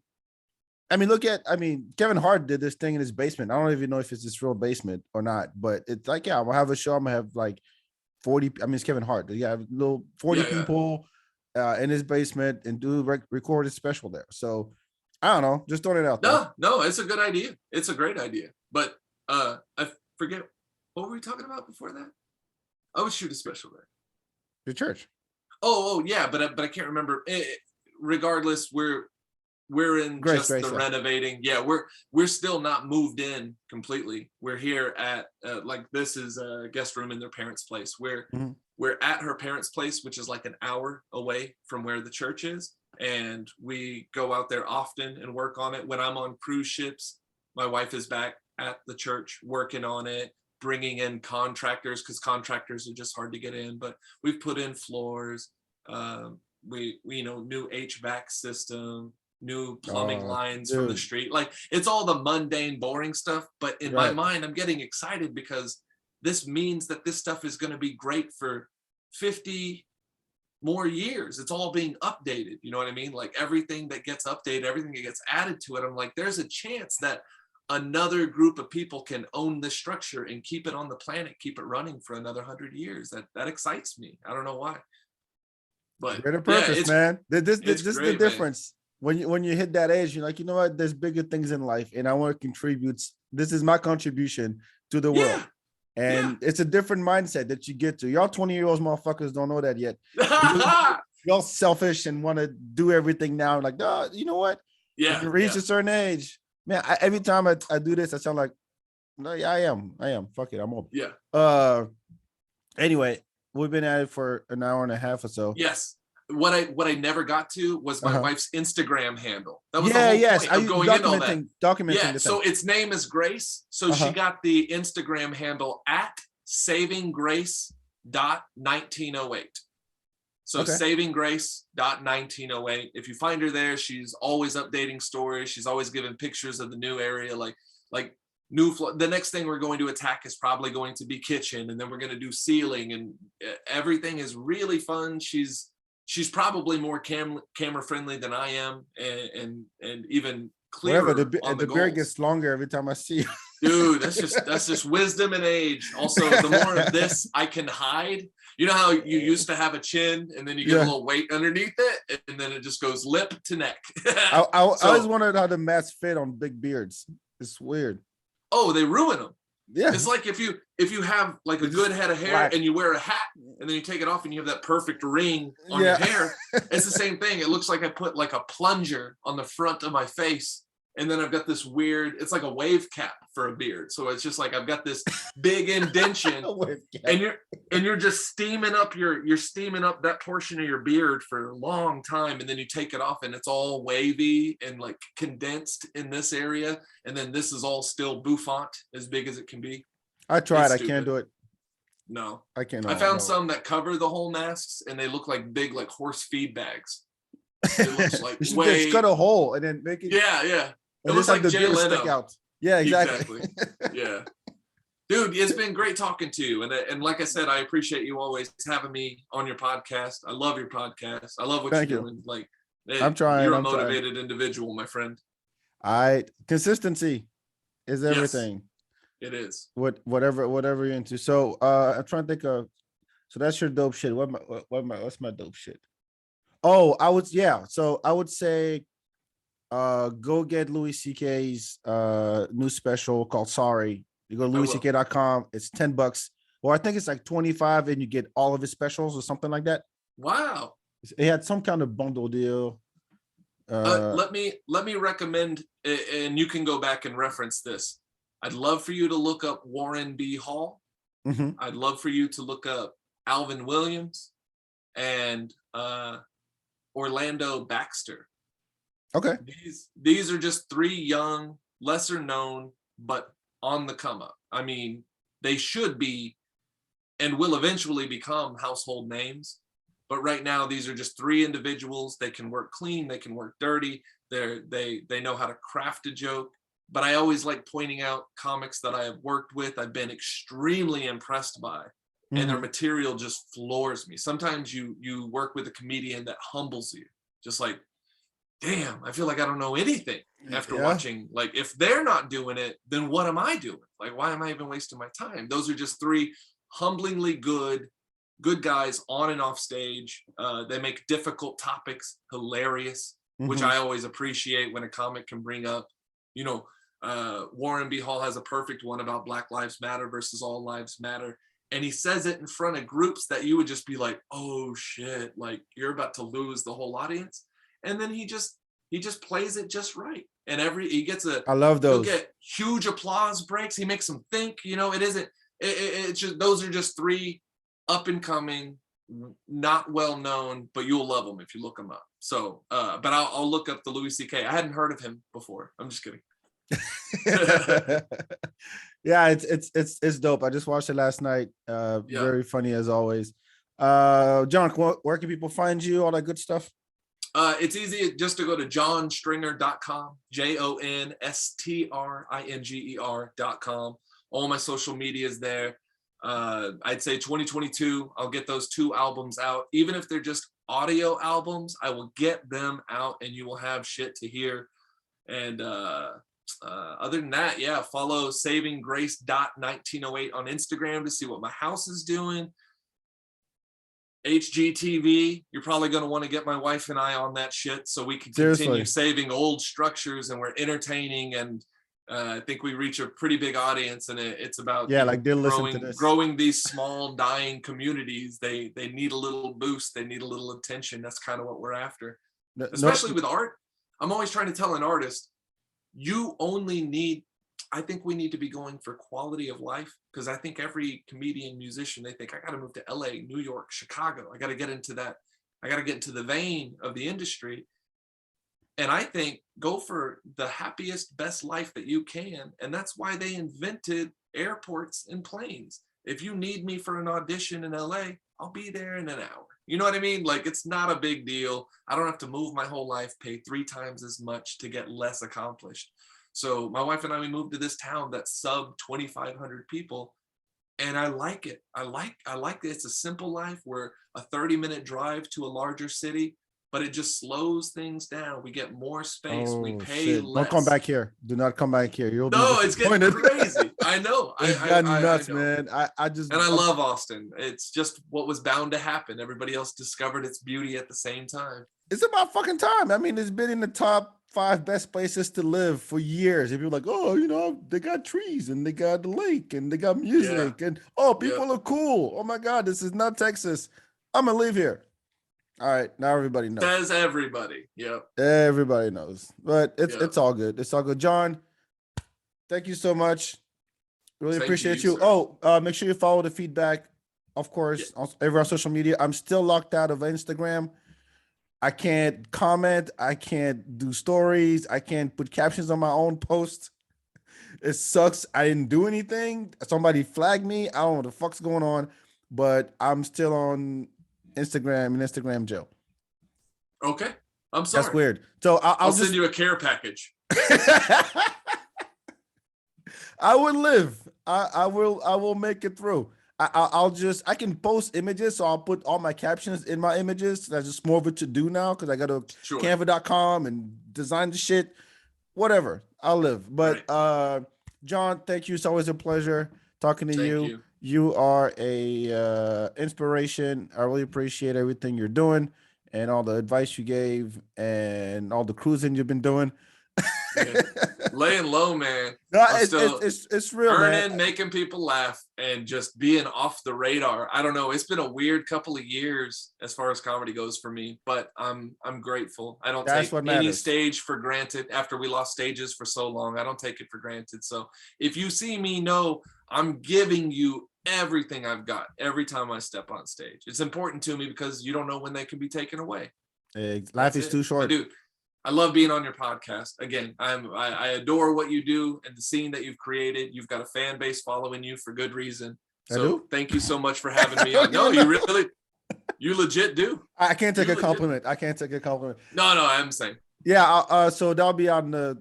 I mean, Kevin Hart did this thing in his basement. I don't even know if it's his real basement or not, but it's like, yeah, I'm gonna have a show. I'm gonna have like 40. I mean, it's Kevin Hart. You have little 40 people in his basement and record his special there. So I don't know, just throwing it out there. No, it's a good idea. It's a great idea. But I forget, what were we talking about before that? I would shoot a special there. Your church. Oh yeah, but I can't remember. Regardless, we're in Grace, just the yeah. renovating. Yeah, we're still not moved in completely. We're here at like this is a guest room in their parents' place. We're at her parents' place, which is like an hour away from where the church is, and we go out there often and work on it. When I'm on cruise ships, my wife is back at the church working on it, bringing in contractors because contractors are just hard to get in. But we've put in floors. We new HVAC system, new plumbing lines from the street. Like it's all the mundane, boring stuff. But in my mind, I'm getting excited because this means that this stuff is going to be great for 50 more years. It's all being updated. You know what I mean? Like everything that gets updated, everything that gets added to it. I'm like, there's a chance that another group of people can own this structure and keep it on the planet, keep it running for another 100 years. That excites me. I don't know why. But greater purpose, man. This it's is great, the difference. When you hit that age, you're like, you know what? There's bigger things in life, and I want to contribute. This is my contribution to the world, and it's a different mindset that you get to. Y'all 20-year-olds motherfuckers don't know that yet. Y'all selfish and want to do everything now. Like, oh, you know what? Yeah. When you reach a certain age, man. Every time I do this, I sound like, no, yeah, I am. Fuck it, I'm old. Yeah. Anyway. We've been at it for an hour and a half or so. Yes. What I never got to was my wife's Instagram handle. That was the whole point of going into all that. Documenting. So its name is Grace. So she got the Instagram handle at savinggrace.1908. So savinggrace.1908. If you find her there, she's always updating stories. She's always giving pictures of the new area, like new floor. The next thing we're going to attack is probably going to be kitchen, and then we're going to do ceiling, and everything is really fun. She's probably more camera friendly than I am, and even clearer. Whatever, the beard gets longer every time I see you. Dude, that's just wisdom and age. Also, the more of this I can hide. You know how you used to have a chin and then you get a little weight underneath it, and then it just goes lip to neck. I always wondered how the masks fit on big beards. It's weird. Oh, they ruin them. Yeah. It's like if you have like a good head of hair and you wear a hat and then you take it off and you have that perfect ring on your hair. It's the same thing. It looks like I put like a plunger on the front of my face, and then I've got this weird, it's like a wave cap for a beard. So it's just like I've got this big indention and you're just steaming up that portion of your beard for a long time, and then you take it off and it's all wavy and like condensed in this area, and then this is all still bouffant as big as it can be. I tried. I can't do it. No, I can't. I found some that cover the whole masks and they look like big like horse feed bags. It looks like just cut a hole and then make it. Yeah. It looks like Jay Leno. Stick out. Yeah, exactly. Yeah. Dude, it's been great talking to you. And like I said, I appreciate you always having me on your podcast. I love your podcast. I love what you're doing. Like, I'm trying. You're a motivated individual, my friend. Consistency is everything. It is. Whatever you're into. So I'm trying to think of. So that's your dope shit. What's my dope shit? Oh, So I would say, go get Louis CK's new special called Sorry. You go to louisck.com. It's $10, or I think it's like 25, and you get all of his specials or something like that. Wow. It had some kind of bundle deal. Let me recommend, and you can go back and reference this. I'd love for you to look up Warren B. Hall. Mm-hmm. I'd love for you to look up Alvin Williams and Orlando Baxter. Okay. These are just three young, lesser known, but on the come up. I mean, they should be and will eventually become household names. But right now, these are just three individuals. They can work clean, they can work dirty. They know how to craft a joke. But I always like pointing out comics that I have worked with, I've been extremely impressed by. And their material just floors me. Sometimes you work with a comedian that humbles you. Just like, damn, I feel like I don't know anything after watching. Like, if they're not doing it, then what am I doing? Like, why am I even wasting my time? Those are just three humblingly good guys on and off stage. They make difficult topics hilarious, which I always appreciate when a comic can bring up. Warren B. Hall has a perfect one about Black Lives Matter versus All Lives Matter. And he says it in front of groups that you would just be like, oh shit, like you're about to lose the whole audience. And then he just he just plays it just right. And I love he'll those. get huge applause breaks. He makes them think, it's just, those are just 3 up and coming, not well known, but you'll love them if you look them up. So, but I'll look up the Louis C.K. I hadn't heard of him before. I'm just kidding. Yeah, it's dope. I just watched it last night. Very funny as always. John, where can people find you? All that good stuff. It's easy just to go to jonstringer.com, jonstringer.com. All my social media is there. I'd say 2022, I'll get those 2 albums out. Even if they're just audio albums, I will get them out and you will have shit to hear. And other than that, yeah, follow savinggrace.1908 on Instagram to see what my house is doing. HGTV, you're probably going to want to get my wife and I on that shit so we can continue saving old structures, and we're entertaining, and I think we reach a pretty big audience, and it's about like they'll listen to this. Growing these small dying communities. They need a little boost, they need a little attention. That's kind of what we're after, especially with art. I'm always trying to tell an artist, I think we need to be going for quality of life, because I think every comedian, musician, they think I got to move to LA, New York, Chicago. I got to get into that. I got to get into the vein of the industry. And I think go for the happiest, best life that you can. And that's why they invented airports and planes. If you need me for an audition in LA, I'll be there in an hour. You know what I mean? Like, it's not a big deal. I don't have to move my whole life, pay 3 times as much to get less accomplished. So my wife and I, we moved to this town that's sub 2,500 people, and I like it. I like it. It's a simple life. We're a 30-minute drive to a larger city, but it just slows things down. We get more space. We pay less. Don't come back here. Do not come back here. It's getting crazy. I know. It's gotten nuts, man. I love Austin. It's just what was bound to happen. Everybody else discovered its beauty at the same time. It's about fucking time. I mean, it's been in the top 5 best places to live for years. If you're like, oh, they got trees and they got the lake and they got music and people are cool. Oh my God, this is not Texas. I'm gonna live here. All right, now everybody knows. Says everybody. Yep. Everybody knows. But it's all good. It's all good. John, thank you so much. Really appreciate you. Make sure you follow the FeedBak, of course, on every social media. I'm still locked out of Instagram. I can't comment. I can't do stories. I can't put captions on my own posts. It sucks. I didn't do anything. Somebody flagged me. I don't know what the fuck's going on, but I'm still on Instagram in Instagram jail. Okay. I'm sorry. That's weird. So I'll send you a care package. I would live. I will make it through. I can post images, so I'll put all my captions in my images. That's just more of a to do now, because I got to Canva.com and design the shit. Whatever, I'll live. But John, thank you. It's always a pleasure talking to you. You are a inspiration. I really appreciate everything you're doing and all the advice you gave and all the cruising you've been doing. Laying low, man. No, it's real, earning, making people laugh, and just being off the radar. I don't know. It's been a weird couple of years as far as comedy goes for me, but I'm grateful. I don't take any stage for granted. After we lost stages for so long, I don't take it for granted. So if you see me, know I'm giving you everything I've got every time I step on stage. It's important to me because you don't know when they can be taken away. Life is too short. Dude, I love being on your podcast. Again, I adore what you do and the scene that you've created. You've got a fan base following you for good reason. So thank you so much for having me on. No, you legit do. I can't take a compliment. No, I'm saying. Yeah, so that'll be on the,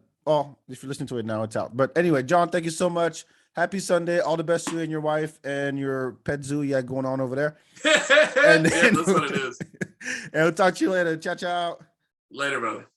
if you're listening to it now, it's out. But anyway, John, thank you so much. Happy Sunday. All the best to you and your wife and your pet zoo you got going on over there. And that's what it is. And we'll talk to you later. Ciao, ciao. Later, brother.